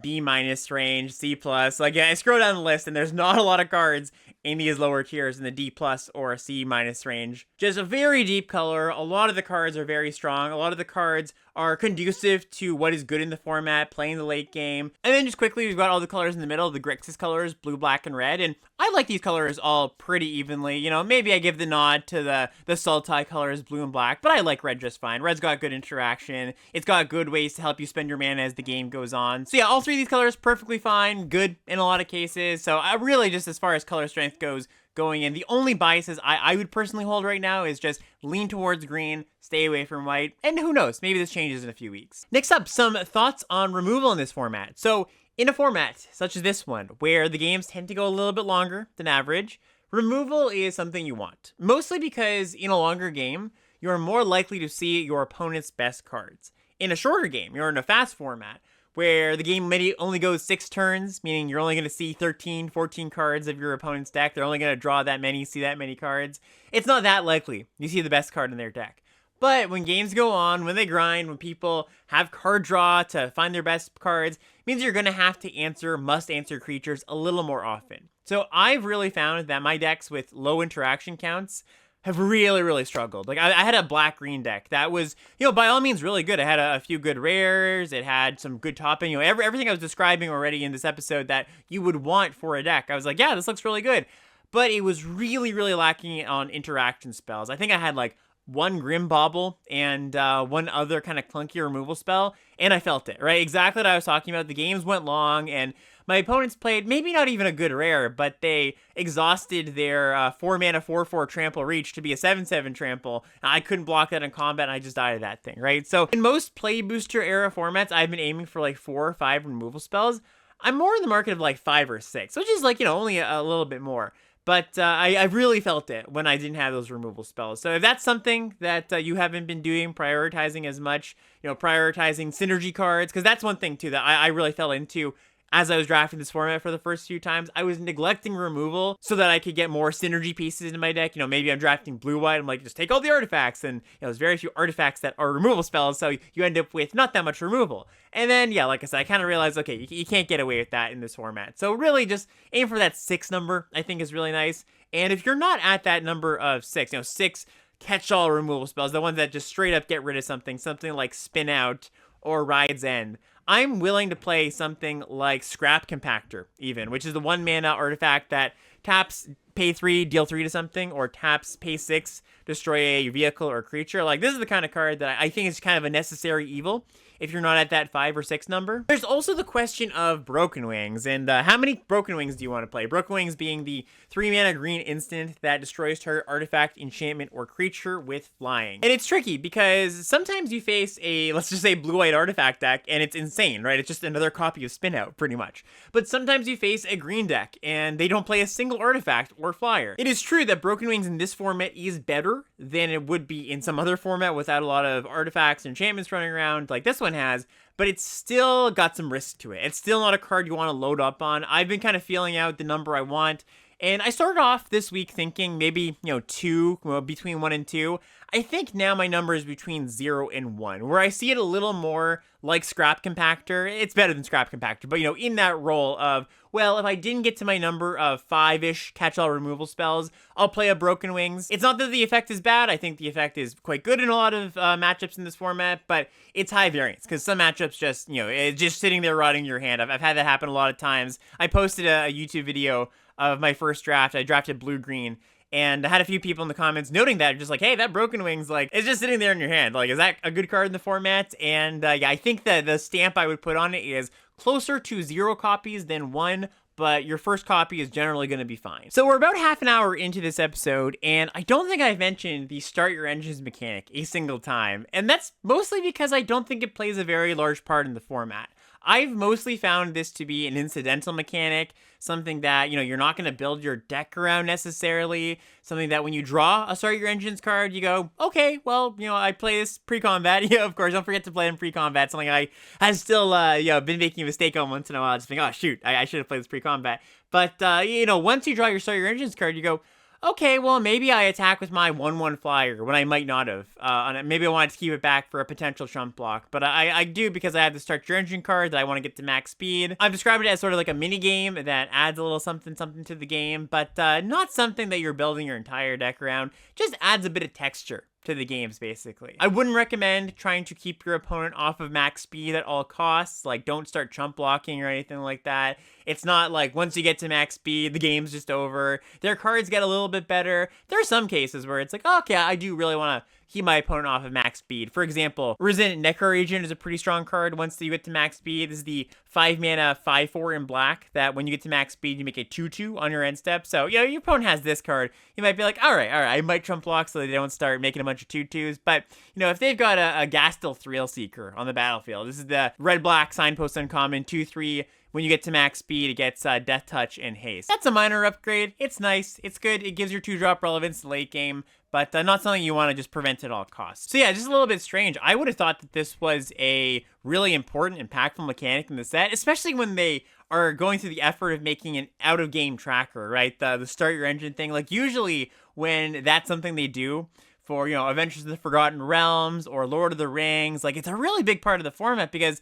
Speaker 1: B minus range, C plus. Like, yeah, I scroll down the list and there's not a lot of cards in these lower tiers in the D plus or C minus range. Just a very deep color. A lot of the cards are very strong. A lot of the cards are conducive to what is good in the format, playing the late game. And then just quickly, we've got all the colors in the middle, the Grixis colors, blue, black, and red. And I like these colors all pretty evenly. You know, maybe I give the nod to the Sultai colors, blue and black, but I like red just fine. Red's got good interaction. It's got good ways to help you spend your mana as the game goes on. So yeah, all three of these colors, perfectly fine, good in a lot of cases. So I really, just as far as color strength goes, going in, the only biases I would personally hold right now is just lean towards green, stay away from white, and who knows, maybe this changes in a few weeks. Next up, some thoughts on removal in this format. So in a format such as this one, where the games tend to go a little bit longer than average, removal is something you want. Mostly because in a longer game, you're more likely to see your opponent's best cards. In a shorter game, you're in a fast format, where the game maybe only goes 6 turns, meaning you're only going to see 13, 14 cards of your opponent's deck. They're only going to draw that many, see that many cards. It's not that likely you see the best card in their deck. But when games go on, when they grind, when people have card draw to find their best cards, it means you're going to have to answer must-answer creatures a little more often. So I've really found that my decks with low interaction counts have really, really struggled. Like, I had a black-green deck that was, you know, by all means really good. It had a few good rares. It had some good topping. You know, everything I was describing already in this episode that you would want for a deck. I was like, yeah, this looks really good. But it was really, really lacking on interaction spells. I think I had, like, one Grim Bauble and one other kind of clunky removal spell, and I felt it, right? Exactly what I was talking about. The games went long, and my opponents played maybe not even a good rare, but they exhausted their 4-mana 4/4 trample reach to be a 7/7 trample. I couldn't block that in combat, and I just died of that thing, right? So in most play booster era formats, I've been aiming for like 4 or 5 removal spells. I'm more in the market of like 5 or 6, which is like, you know, only a little bit more. But I really felt it when I didn't have those removal spells. So if that's something that you haven't been doing, prioritizing as much, you know, prioritizing synergy cards, because that's one thing too that I really fell into as I was drafting this format for the first few times. I was neglecting removal so that I could get more synergy pieces in my deck. You know, maybe I'm drafting blue-white. I'm like, just take all the artifacts. And, you know, there's very few artifacts that are removal spells, so you end up with not that much removal. And then, yeah, like I said, I kind of realized, okay, you can't get away with that in this format. So really just aim for that 6 number, I think is really nice. And if you're not at that number of 6, you know, 6 catch-all removal spells, the ones that just straight up get rid of something like Spin Out or Ride's End, I'm willing to play something like Scrap Compactor, even, which is the 1-mana artifact that taps, pay 3, deal 3 to something, or taps, pay 6, destroy a vehicle or creature. Like, this is the kind of card that I think is kind of a necessary evil if you're not at that 5 or 6 number. There's also the question of Broken Wings, and how many Broken Wings do you want to play? Broken Wings being the 3-mana green instant that destroys target artifact, enchantment, or creature with flying. And it's tricky because sometimes you face a, let's just say, blue-white artifact deck, and it's insane, right? It's just another copy of Spin Out, pretty much. But sometimes you face a green deck, and they don't play a single artifact or flyer. It is true that Broken Wings in this format is better than it would be in some other format without a lot of artifacts and enchantments running around like this one has, but it's still got some risk to it. It's still not a card you want to load up on. I've been kind of feeling out the number I want, and I started off this week thinking maybe, 2, between 1 and 2. I think now my number is between 0 and 1, where I see it a little more like Scrap Compactor. It's better than Scrap Compactor, but, in that role of, well, if I didn't get to my number of 5-ish catch-all removal spells, I'll play a Broken Wings. It's not that the effect is bad. I think the effect is quite good in a lot of matchups in this format, but it's high variance, because some matchups just, it's just sitting there rotting your hand. I've had that happen a lot of times. I posted a YouTube video of my first draft. I drafted blue-green, and I had a few people in the comments noting that, just like, hey, that Broken Wings, like, it's just sitting there in your hand. Like, is that a good card in the format? And yeah, I think that the stamp I would put on it is closer to 0 copies than 1, but your first copy is generally going to be fine. So we're about half an hour into this episode, and I don't think I've mentioned the Start Your Engines mechanic a single time, and that's mostly because I don't think it plays a very large part in the format. I've mostly found this to be an incidental mechanic, something that, you're not going to build your deck around necessarily, something that when you draw a Start Your Engines card, you go, okay, well, I play this pre-combat. Of course, don't forget to play in pre-combat, something I have still, been making a mistake on once in a while, just think, oh, shoot, I should have played this pre-combat. But, once you draw your Start Your Engines card, you go, okay, well, maybe I attack with my 1/1 flyer when I might not have. And maybe I wanted to keep it back for a potential chump block. But I do, because I have the Start Your Engine card that I want to get to max speed. I've described it as sort of like a mini game that adds a little something to the game, but not something that you're building your entire deck around. Just adds a bit of texture to the games, basically. I wouldn't recommend trying to keep your opponent off of max speed at all costs. Like, don't start chump blocking or anything like that. It's not like once you get to max speed, the game's just over. Their cards get a little bit better. There are some cases where it's like, oh, okay, I do really want to keep my opponent off of max speed. For example, Resident Necro Agent is a pretty strong card once you get to max speed. This is the 5-mana 5/4 in black that when you get to max speed, you make a 2/2 on your end step. So, your opponent has this card. You might be like, all right, I might chump block so they don't start making a bunch of 2/2s. But, if they've got a Gastel Thrill Seeker on the battlefield, this is the red-black signpost uncommon 2/3. When you get to max speed, it gets Death Touch and Haste. That's a minor upgrade. It's nice. It's good. It gives your 2-drop relevance to late game, but not something you want to just prevent at all costs. So yeah, just a little bit strange. I would have thought that this was a really important, impactful mechanic in the set, especially when they are going through the effort of making an out-of-game tracker, right? The Start Your Engine thing. Like, usually when that's something they do for, Adventures in the Forgotten Realms or Lord of the Rings, like, it's a really big part of the format because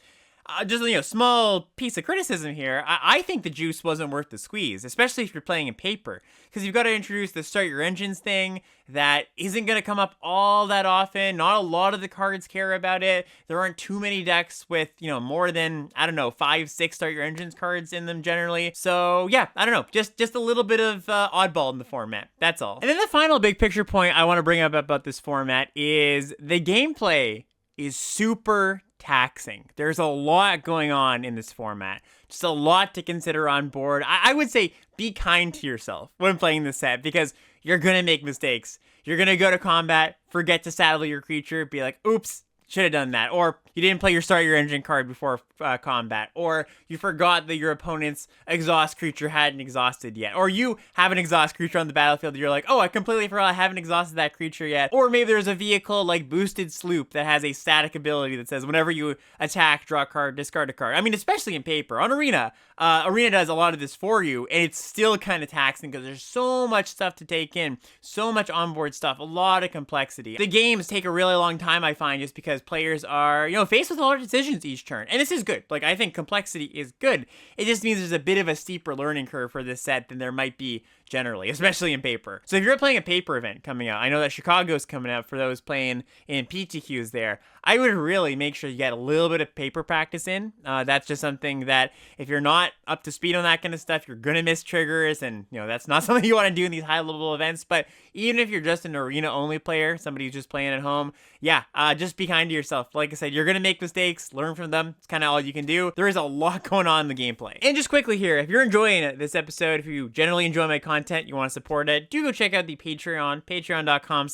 Speaker 1: just, small piece of criticism here. I think the juice wasn't worth the squeeze, especially if you're playing in paper, because you've got to introduce the Start Your Engines thing that isn't going to come up all that often. Not a lot of the cards care about it. There aren't too many decks with, more than, 5-6 Start Your Engines cards in them generally. So yeah, I don't know, just a little bit of oddball in the format. That's all. And then the final big picture point I want to bring up about this format is the gameplay is super taxing. There's a lot going on in this format. Just a lot to consider on board. I would say be kind to yourself when playing this set, because you're going to make mistakes. You're going to go to combat, forget to saddle your creature, be like, oops, should have done that. Or you didn't play your Start Your Engine card before combat. Or you forgot that your opponent's exhaust creature hadn't exhausted yet. Or you have an exhaust creature on the battlefield and you're like, oh, I completely forgot I haven't exhausted that creature yet. Or maybe there's a vehicle like Boosted Sloop that has a static ability that says whenever you attack, draw a card, discard a card. I mean, especially in paper. On Arena, Arena does a lot of this for you, and it's still kind of taxing because there's so much stuff to take in, so much onboard stuff, a lot of complexity. The games take a really long time, I find, just because players are, faced with a lot of decisions each turn. And this is good. Like, I think complexity is good. It just means there's a bit of a steeper learning curve for this set than there might be generally, especially in paper. So if you're playing a paper event coming out, I know that Chicago's coming out for those playing in PTQs there, I would really make sure you get a little bit of paper practice in. That's just something that if you're not up to speed on that kind of stuff, you're going to miss triggers, and that's not something you want to do in these high-level events. But even if you're just an arena-only player, somebody who's just playing at home, yeah, just be kind to yourself. Like I said, you're going to make mistakes, learn from them. It's kind of all you can do. There is a lot going on in the gameplay. And just quickly here, if you're enjoying this episode, if you generally enjoy my content, you want to support it, do go check out the Patreon, patreon.com/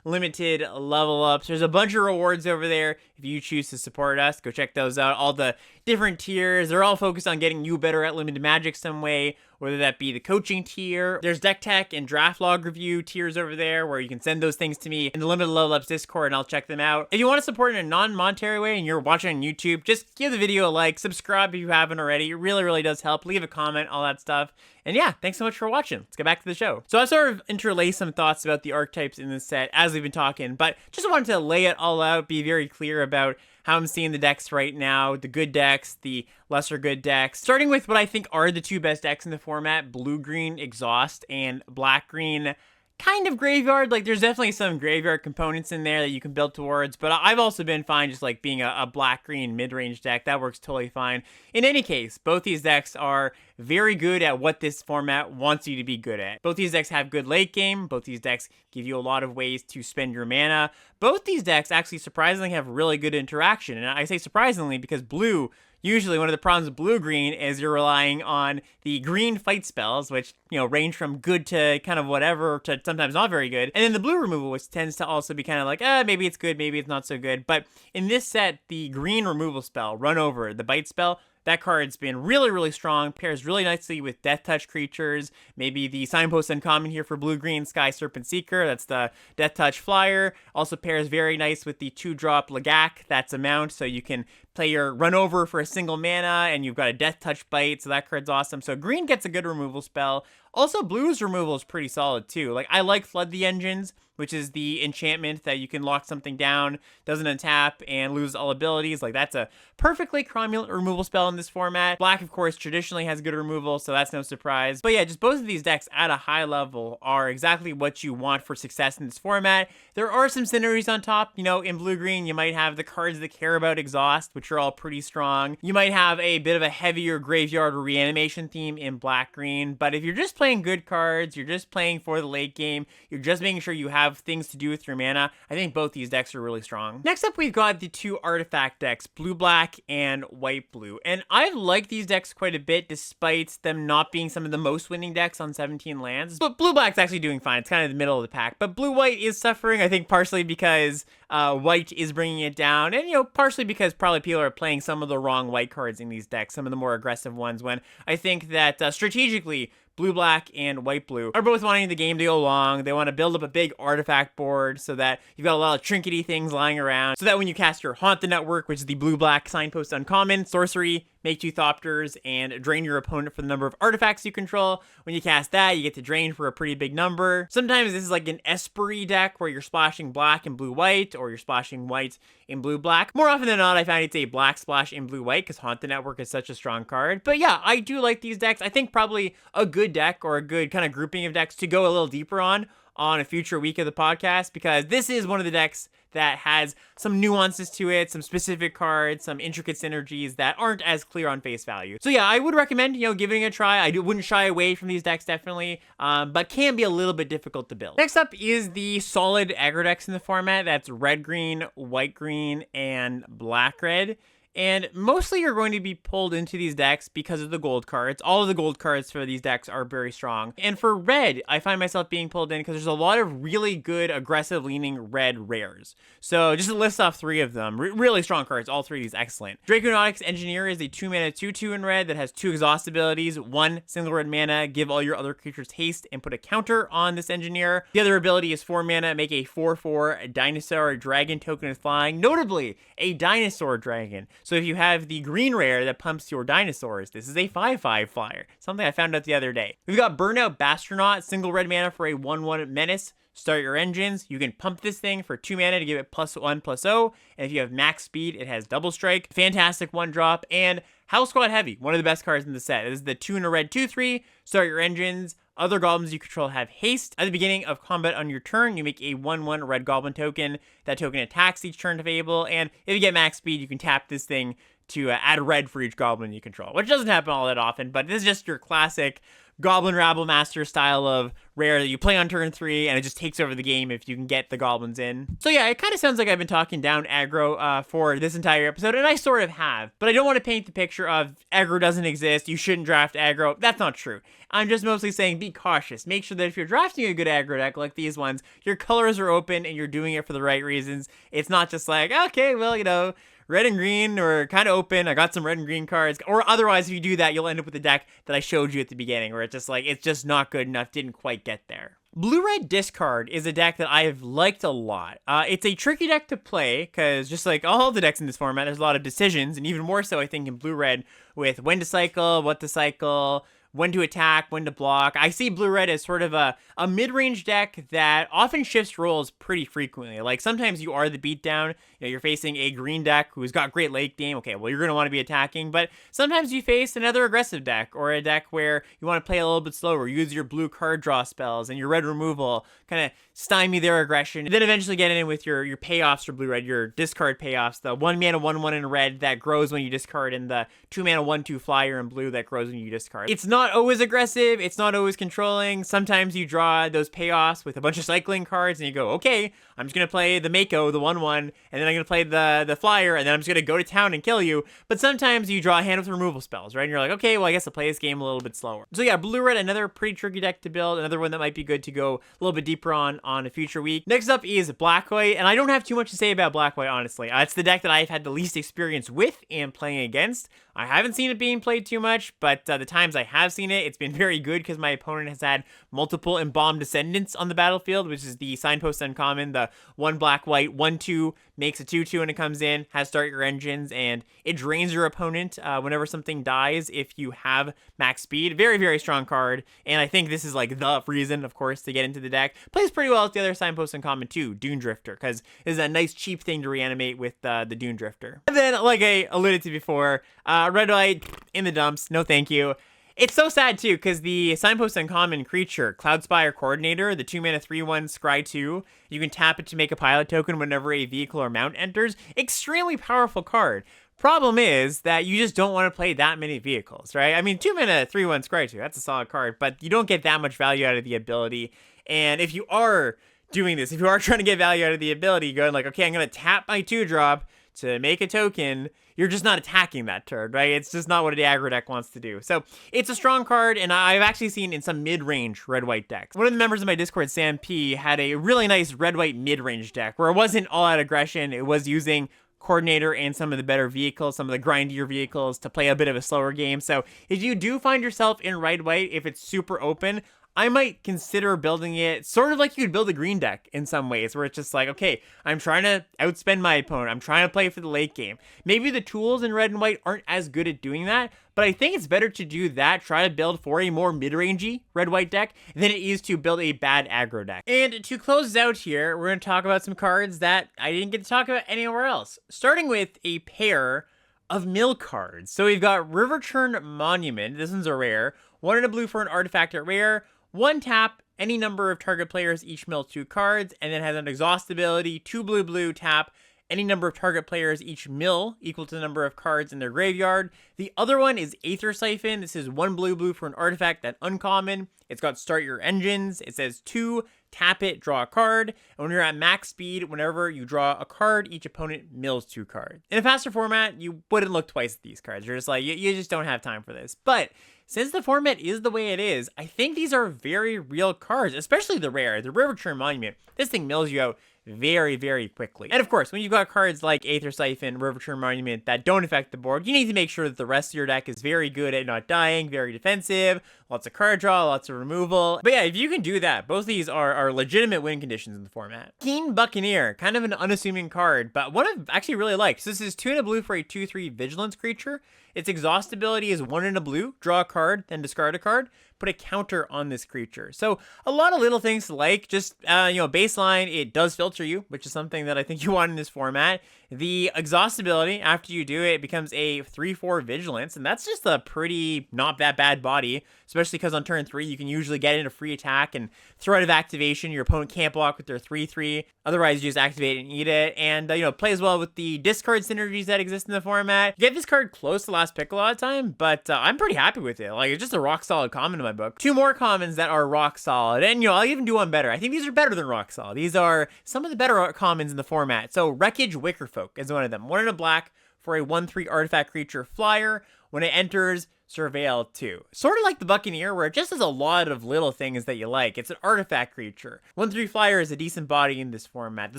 Speaker 1: limited level ups. There's a bunch of rewards over there if you choose to support us. Go check those out. All the different tiers, they're all focused on getting you better at limited magic some way, whether that be the coaching tier. There's deck tech and draft log review tiers over there where you can send those things to me in the limited level ups Discord and I'll check them out. If you want to support in a non-monetary way and you're watching on YouTube, just give the video a like, subscribe if you haven't already. It really, really does help. Leave a comment, all that stuff. And yeah, thanks so much for watching. Let's get back to the show. So I've sort of interlaced some thoughts about the archetypes in this set as we've been talking, but just wanted to lay it all out, be very clear about how I'm seeing the decks right now, the good decks, the lesser good decks. Starting with what I think are the two best decks in the format, blue-green exhaust and black-green kind of graveyard. Like, there's definitely some graveyard components in there that you can build towards, but I've also been fine just like being a black-green mid-range deck. That works totally fine. In any case, both these decks are very good at what this format wants you to be good at. Both these decks have good late game. Both these decks give you a lot of ways to spend your mana. Both these decks actually surprisingly have really good interaction. And I say surprisingly because blue, usually one of the problems with blue-green is you're relying on the green fight spells, which, you know, range from good to kind of whatever to sometimes not very good. And then the blue removal, which tends to also be kind of like, maybe it's good, maybe it's not so good. But in this set, the green removal spell, Run Over, the bite spell, that card's been really, really strong, pairs really nicely with Death Touch creatures, maybe the Signpost Uncommon here for blue-green, Sky Serpent Seeker, that's the Death Touch flyer, also pairs very nice with the 2-drop Lagak, that's a mount, so you can play your Run Over for a single mana, and you've got a Death Touch bite, so that card's awesome. So green gets a good removal spell. Also, blue's removal is pretty solid too. Like, I like Flood the Engines, which is the enchantment that you can lock something down, doesn't untap, and lose all abilities. Like, that's a perfectly cromulent removal spell in this format. Black, of course, traditionally has good removal, so that's no surprise. But yeah, just both of these decks at a high level are exactly what you want for success in this format. There are some synergies on top. You know, in blue-green, you might have the cards that care about exhaust, which are all pretty strong. You might have a bit of a heavier graveyard or reanimation theme in black-green, but if you're just playing good cards, you're just playing for the late game, you're just making sure you have things to do with your mana, I think both these decks are really strong. Next up, we've got the two artifact decks, blue-black and white-blue. And I like these decks quite a bit, despite them not being some of the most winning decks on 17 lands. But blue-black's actually doing fine. It's kind of the middle of the pack. But blue-white is suffering, I think, partially because white is bringing it down, and, you know, partially because probably people are playing some of the wrong white cards in these decks, some of the more aggressive ones, when I think that strategically, blue-black and white-blue are both wanting the game to go long. They want to build up a big artifact board so that you've got a lot of trinkety things lying around, so that when you cast your Haunt the Network, which is the blue-black Signpost Uncommon, sorcery, make 2 Thopters, and drain your opponent for the number of artifacts you control. When you cast that, you get to drain for a pretty big number. Sometimes this is like an Esprit deck where you're splashing black and blue-white, or you're splashing white and blue-black. More often than not, I find it's a black splash in blue-white because Haunt the Network is such a strong card. But yeah, I do like these decks. I think probably a good deck or a good kind of grouping of decks to go a little deeper on a future week of the podcast, because this is one of the decks that has some nuances to it, some specific cards, some intricate synergies that aren't as clear on face value. So yeah, I would recommend, you know, giving it a try. I wouldn't shy away from these decks, definitely, but can be a little bit difficult to build. Next up is the solid aggro decks in the format. That's red-green, white-green, and black-red. And mostly you're going to be pulled into these decks because of the gold cards. All of the gold cards for these decks are very strong. And for red, I find myself being pulled in because there's a lot of really good aggressive leaning red rares. So just to list off 3 of them, really strong cards, all 3 of these excellent. Draconautics Engineer is a 2-mana 2/2 in red that has 2 exhaust abilities, 1 single red mana, give all your other creatures haste and put a counter on this engineer. The other ability is 4 mana, make a 4/4 dinosaur dragon token with flying, notably a dinosaur dragon. So if you have the green rare that pumps your dinosaurs, this is a 5/5 flyer. Something I found out the other day. We've got Burnout Bastronaut, single red mana for a 1/1 menace. Start your engines. You can pump this thing for 2 mana to give it +1/+0. And if you have max speed, it has double strike. Fantastic 1-drop. And House Squad Heavy, one of the best cards in the set. This is the 2 and a red 2/3. Start your engines. Other goblins you control have haste. At the beginning of combat on your turn, you make a 1/1 red goblin token. That token attacks each turn to Fable, and if you get max speed, you can tap this thing to add red for each goblin you control, which doesn't happen all that often, but this is just your classic Goblin Rabble Master style of rare that you play on turn 3, and it just takes over the game if you can get the goblins in. So yeah, it kind of sounds like I've been talking down aggro for this entire episode, and I sort of have, but I don't want to paint the picture of aggro doesn't exist, you shouldn't draft aggro. That's not true. I'm just mostly saying be cautious. Make sure that if you're drafting a good aggro deck like these ones, your colors are open and you're doing it for the right reasons. It's not just like, okay, well, you know, red and green or kind of open. I got some red and green cards. Or otherwise, if you do that, you'll end up with the deck that I showed you at the beginning, where it's just like, it's just not good enough, didn't quite get there. Blue-Red Discard is a deck that I've liked a lot. It's a tricky deck to play, because just like all the decks in this format, there's a lot of decisions, and even more so, I think, in Blue-Red, with when to cycle, what to cycle, when to attack, when to block. I see Blue-Red as sort of a mid-range deck that often shifts roles pretty frequently. Like, sometimes you are the beatdown. You know, you're facing a green deck who's got great late game. Okay, well, you're going to want to be attacking. But sometimes you face another aggressive deck, or a deck where you want to play a little bit slower, use your blue card draw spells and your red removal, kind of stymie their aggression. And then eventually get in with your payoffs for Blue-Red, your discard payoffs, the 1-mana 1/1 in red that grows when you discard, and the 2-mana 1/2 flyer in blue that grows when you discard. It's not always aggressive, it's not always controlling. Sometimes you draw those payoffs with a bunch of cycling cards and you go, okay, I'm just going to play the Mako, the 1/1, and then I'm going to play the flyer, and then I'm just going to go to town and kill you. But sometimes you draw a hand with removal spells, right? And you're like, okay, well, I guess I'll play this game a little bit slower. So yeah, Blue-Red, another pretty tricky deck to build, another one that might be good to go a little bit deeper on a future week. Next up is Black-White, and I don't have too much to say about Black-White, honestly. It's the deck that I've had the least experience with and playing against. I haven't seen it being played too much, but the times I have seen it, it's been very good because my opponent has had multiple Embalmed Descendants on the battlefield, which is the Signpost Uncommon, the 1 black-white, 1/2, makes a 2/2 when it comes in, has Start Your Engines, and it drains your opponent whenever something dies if you have max speed. Very, very strong card, and I think this is like the reason, of course, to get into the deck. Plays pretty well with the other Signpost Uncommon too, Dune Drifter, because it's a nice cheap thing to reanimate with the Dune Drifter. And then, like I alluded to before, Red-White in the dumps, no thank you. It's so sad too, because the Signpost Uncommon creature, Cloudspire Coordinator, the 2-mana 3/1 Scry 2, you can tap it to make a pilot token whenever a vehicle or mount enters. Extremely powerful card. Problem is that you just don't want to play that many vehicles, right? I mean, 2-mana 3/1 Scry 2, that's a solid card, but you don't get that much value out of the ability. And if you are doing this, if you are trying to get value out of the ability, going like, okay, I'm going to tap my 2-drop to make a token, you're just not attacking that turn, right? It's just not what the aggro deck wants to do. So it's a strong card, and I've actually seen in some mid-range red-white decks. One of the members of my Discord, Sam P, had a really nice red-white mid-range deck where it wasn't all-out aggression. It was using Coordinator and some of the better vehicles, some of the grindier vehicles to play a bit of a slower game. So if you do find yourself in red-white, if it's super open, I might consider building it sort of like you would build a green deck in some ways, where it's just like, okay, I'm trying to outspend my opponent. I'm trying to play for the late game. Maybe the tools in red and white aren't as good at doing that, but I think it's better to do that, try to build for a more mid-rangey red-white deck than it is to build a bad aggro deck. And to close out here, we're going to talk about some cards that I didn't get to talk about anywhere else, starting with a pair of mill cards. So we've got Riverturn Monument. This one's a rare. 1 in a blue for an artifact at rare. 1 tap, any number of target players each mill 2 cards, and then has an exhaust ability, 2 blue tap, any number of target players each mill equal to the number of cards in their graveyard. The other one is Aether Siphon. This is 1 blue for an artifact that's uncommon. It's got Start Your Engines. It says 2, tap it, draw a card. And when you're at max speed, whenever you draw a card, each opponent mills 2 cards. In a faster format, you wouldn't look twice at these cards. You're just like, you just don't have time for this. But since the format is the way it is, I think these are very real cards, especially the rare, the Riverturn Monument. This thing mills you out very, very quickly. And of course, when you've got cards like Aether Siphon, Riverturn Monument that don't affect the board, you need to make sure that the rest of your deck is very good at not dying, very defensive, lots of card draw, lots of removal. But yeah, if you can do that, both of these are legitimate win conditions in the format. Keen Buccaneer, kind of an unassuming card, but one I've actually really liked. So this is 2 in a blue for a 2/3 Vigilance creature. Its exhaust ability is 1 in a blue, draw a card, then discard a card. Put a counter on this creature. So a lot of little things to like. Just, baseline, it does filter you, which is something that I think you want in this format. The exhaust ability, after you do it, it becomes a 3/4 Vigilance, and that's just a pretty not that bad body, especially because on turn 3, you can usually get in a free attack and throw out of activation. Your opponent can't block with their 3/3. Otherwise, you just activate it and eat it. And, play as well with the discard synergies that exist in the format. You get this card close to last pick a lot of time, but I'm pretty happy with it. Like, it's just a rock solid common in my book. 2 more commons that are rock solid, and I'll even do one better. I think these are better than rock solid. These are some of the better commons in the format. So Wreckage Wickerfolk is one of them. 1 in a black for a 1/3 artifact creature flyer. When it enters, Surveil 2. Sort of like the Buccaneer, where it just has a lot of little things that you like. It's an artifact creature. 1/3 flyer is a decent body in this format. The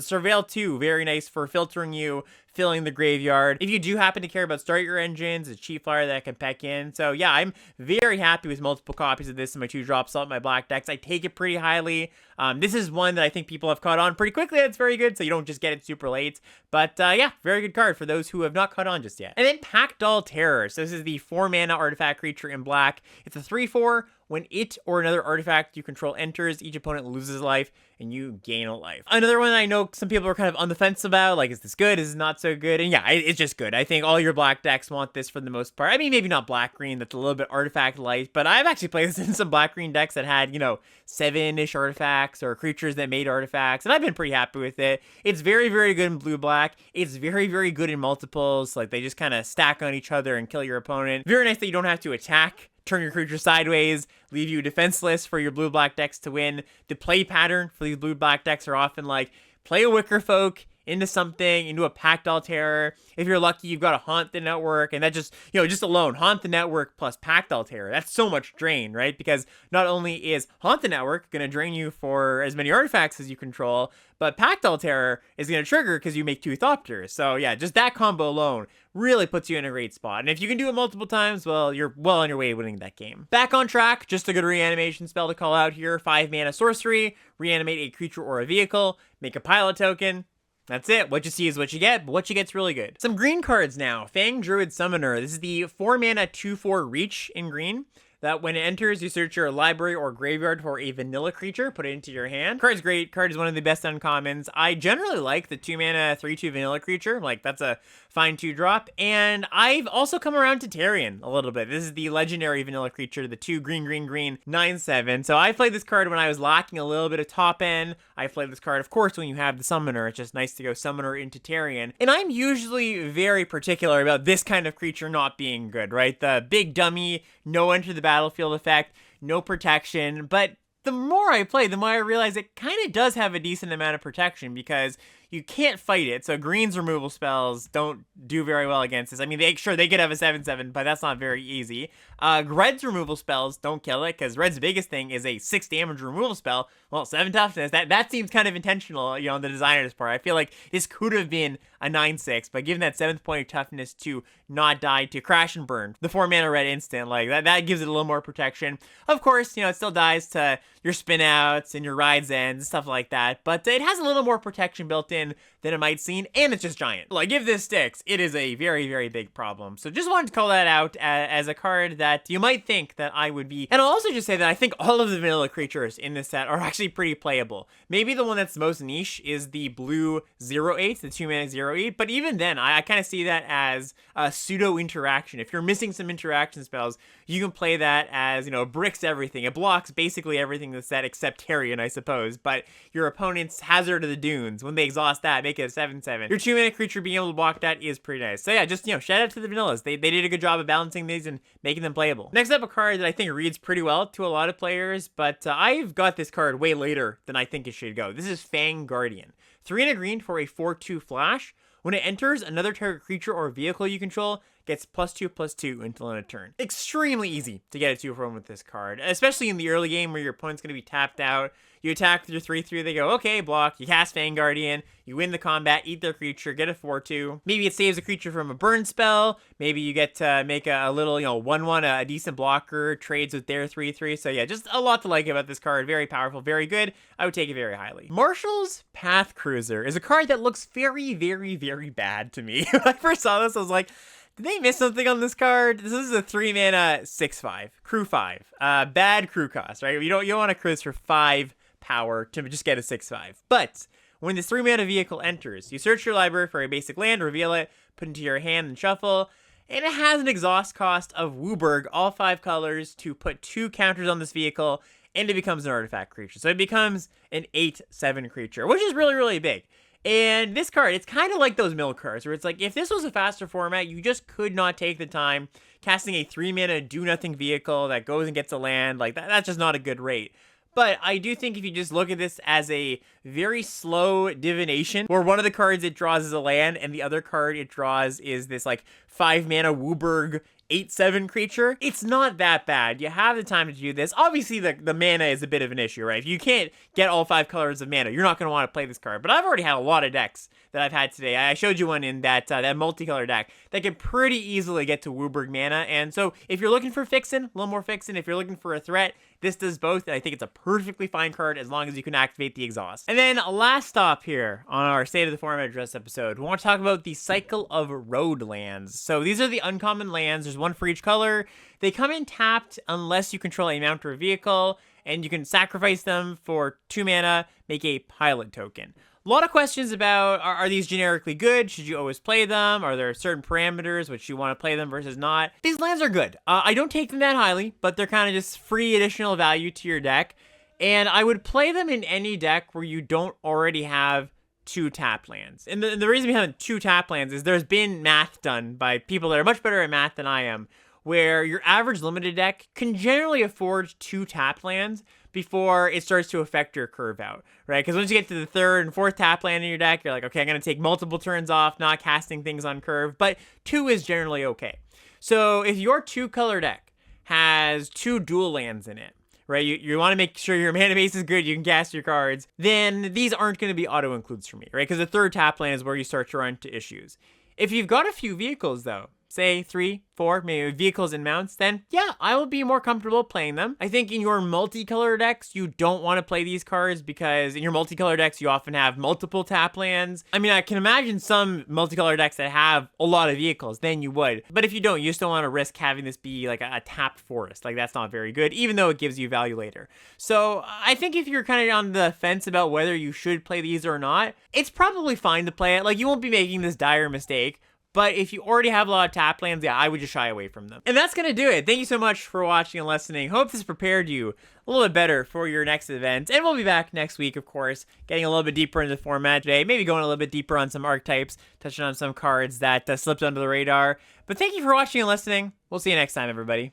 Speaker 1: Surveil 2, very nice for filtering you, filling the graveyard. If you do happen to care about start your engines, it's a cheap flyer that I can peck in. So yeah, I'm very happy with multiple copies of this in my 2-drop Salt my black decks. I take it pretty highly. This is one that I think people have caught on pretty quickly. It's very good, so you don't just get it super late. But yeah, very good card for those who have not caught on just yet. And then Packdoll Terror. So this is the 4 mana artifact creature in black. It's a 3/4. When it or another artifact you control enters, each opponent loses life, and you gain a life. Another one I know some people are kind of on the fence about, like, is this good, is this not so good? And yeah, it's just good. I think all your black decks want this for the most part. I mean, maybe not black-green, that's a little bit artifact light, but I've actually played this in some black-green decks that had, 7-ish artifacts or creatures that made artifacts, and I've been pretty happy with it. It's very, very good in blue-black. It's very, very good in multiples. Like, they just kind of stack on each other and kill your opponent. Very nice that you don't have to attack, turn your creature sideways, leave you defenseless for your blue-black decks to win. The play pattern for these blue-black decks are often like, play a Wickerfolk into something, into a Packdoll Terror. If you're lucky, you've got to Haunt the Network, and that just, just alone, Haunt the Network plus Packdoll Terror, that's so much drain, right? Because not only is Haunt the Network going to drain you for as many artifacts as you control, but Packdoll Terror is going to trigger because you make 2 Thopters. So yeah, just that combo alone really puts you in a great spot. And if you can do it multiple times, well, you're well on your way to winning that game. Back on track, just a good reanimation spell to call out here. 5 mana sorcery, reanimate a creature or a vehicle, make a pilot token. That's it. What you see is what you get, but what you get's really good. Some green cards now. Fang Druid Summoner. This is the 4 mana 2/4 reach in green. That when it enters, you search your library or graveyard for a vanilla creature, put it into your hand. Card's great. Card is one of the best uncommons. I generally like the 2 mana 3/2 vanilla creature. Like, that's a fine 2-drop. And I've also come around to Tarion a little bit. This is the legendary vanilla creature, the 2 green, green, green 9/7. So I played this card when I was lacking a little bit of top end. I played this card, of course, when you have the summoner. It's just nice to go summoner into Tarion. And I'm usually very particular about this kind of creature not being good, right? The big dummy, no enter the battlefield effect, no protection. But the more I play, the more I realize it kind of does have a decent amount of protection because you can't fight it. So green's removal spells don't do very well against this. I mean, they could have a 7/7, but that's not very easy. Red's removal spells don't kill it because Red's biggest thing is a 6 damage removal spell. Well, 7 toughness, that seems kind of intentional, on the designer's part. I feel like this could have been a 9/6, but given that 7th point of toughness to not die to crash and burn, the 4 mana red instant, like that gives it a little more protection. Of course, it still dies to your spin outs and your ride's ends and stuff like that, but it has a little more protection built in than it might seem, and it's just giant. Like, if this sticks, it is a very, very big problem. So just wanted to call that out as a card that you might think that I would be. And I'll also just say that I think all of the vanilla creatures in this set are actually pretty playable. Maybe the one that's most niche is the blue 0/8, the 2 mana 0/8, but even then, I kind of see that as a pseudo interaction. If you're missing some interaction spells, you can play that as, bricks everything. It blocks basically everything in the set except Tarion, I suppose, but your opponent's Hazard of the Dunes, when they exhaust that, make it a 7/7. Your 2 mana creature being able to block that is pretty nice. So yeah, just, shout out to the vanillas. They did a good job of balancing these and making them playable. Next up, a card that I think reads pretty well to a lot of players, but I've got this card way later than I think it should go. This is Fang Guardian. 3 and a green for a 4/2 flash. When it enters, another target creature or vehicle you control gets +2/+2 until end of turn. Extremely easy to get a 2-for-1 with this card, especially in the early game where your opponent's going to be tapped out. You attack with your 3/3, they go, okay, block, you cast Fang Guardian, you win the combat, eat their creature, get a 4/2. Maybe it saves a creature from a burn spell, maybe you get to make a little, 1/1, a decent blocker, trades with their 3/3, so yeah, just a lot to like about this card, very powerful, very good, I would take it very highly. Marshall's Path Cruiser is a card that looks very, very, very bad to me. When I first saw this, I was like, did they miss something on this card? This is a 3 mana 6/5, crew 5, bad crew cost, right? You don't want to cruise for 5 power to just get a 6/5. But when this 3 mana vehicle enters, you search your library for a basic land, reveal it, put it into your hand and shuffle, and it has an exhaust cost of Wooburg, all 5 colors, to put 2 counters on this vehicle, and it becomes an artifact creature. So it becomes an 8/7 creature, which is really, really big. And this card, it's kind of like those mill cards, where it's like, if this was a faster format, you just could not take the time casting a 3-mana do-nothing vehicle that goes and gets a land. Like, that's just not a good rate. But I do think if you just look at this as a very slow divination, where one of the cards it draws is a land, and the other card it draws is this, like, 5-mana Wooburg 8/7 creature, it's not that bad. You have the time to do this. Obviously, the mana is a bit of an issue, right? If you can't get all 5 colors of mana, you're not going to want to play this card. But I've already had a lot of decks that I've had today. I showed you one in that multicolor deck that can pretty easily get to Wooburg mana. And so if you're looking for fixin', a little more fixin'. If you're looking for a threat, this does both, and I think it's a perfectly fine card as long as you can activate the exhaust. And then last stop here on our State of the Format Address episode, we want to talk about the cycle of road lands. So these are the uncommon lands. There's one for each color. They come in tapped unless you control a mount or a vehicle, and you can sacrifice them for 2 mana, make a pilot token. A lot of questions about, are these generically good? Should you always play them? Are there certain parameters which you want to play them versus not? These lands are good. I don't take them that highly, but they're kind of just free additional value to your deck. And I would play them in any deck where you don't already have 2 tap lands. And the reason behind 2 tap lands is there's been math done by people that are much better at math than I am, where your average limited deck can generally afford 2 tap lands before it starts to affect your curve out, right? Because once you get to the 3rd and 4th tap land in your deck, you're like, okay, I'm going to take multiple turns off, not casting things on curve, but 2 is generally okay. So if your 2-color deck has 2 dual lands in it, right, you want to make sure your mana base is good, you can cast your cards, then these aren't going to be auto-includes for me, right? Because the 3rd tap land is where you start to run into issues. If you've got a few vehicles, though, say 3, 4, maybe vehicles and mounts, then yeah, I will be more comfortable playing them. I think in your multicolor decks, you don't want to play these cards because in your multicolor decks, you often have multiple tap lands. I mean, I can imagine some multicolor decks that have a lot of vehicles, then you would. But if you don't, you just don't want to risk having this be like a tapped forest. Like, that's not very good, even though it gives you value later. So I think if you're kind of on the fence about whether you should play these or not, it's probably fine to play it. Like, you won't be making this dire mistake. But if you already have a lot of tap lands, yeah, I would just shy away from them. And that's going to do it. Thank you so much for watching and listening. Hope this prepared you a little bit better for your next event. And we'll be back next week, of course, getting a little bit deeper into the format today. Maybe going a little bit deeper on some archetypes, touching on some cards that slipped under the radar. But thank you for watching and listening. We'll see you next time, everybody.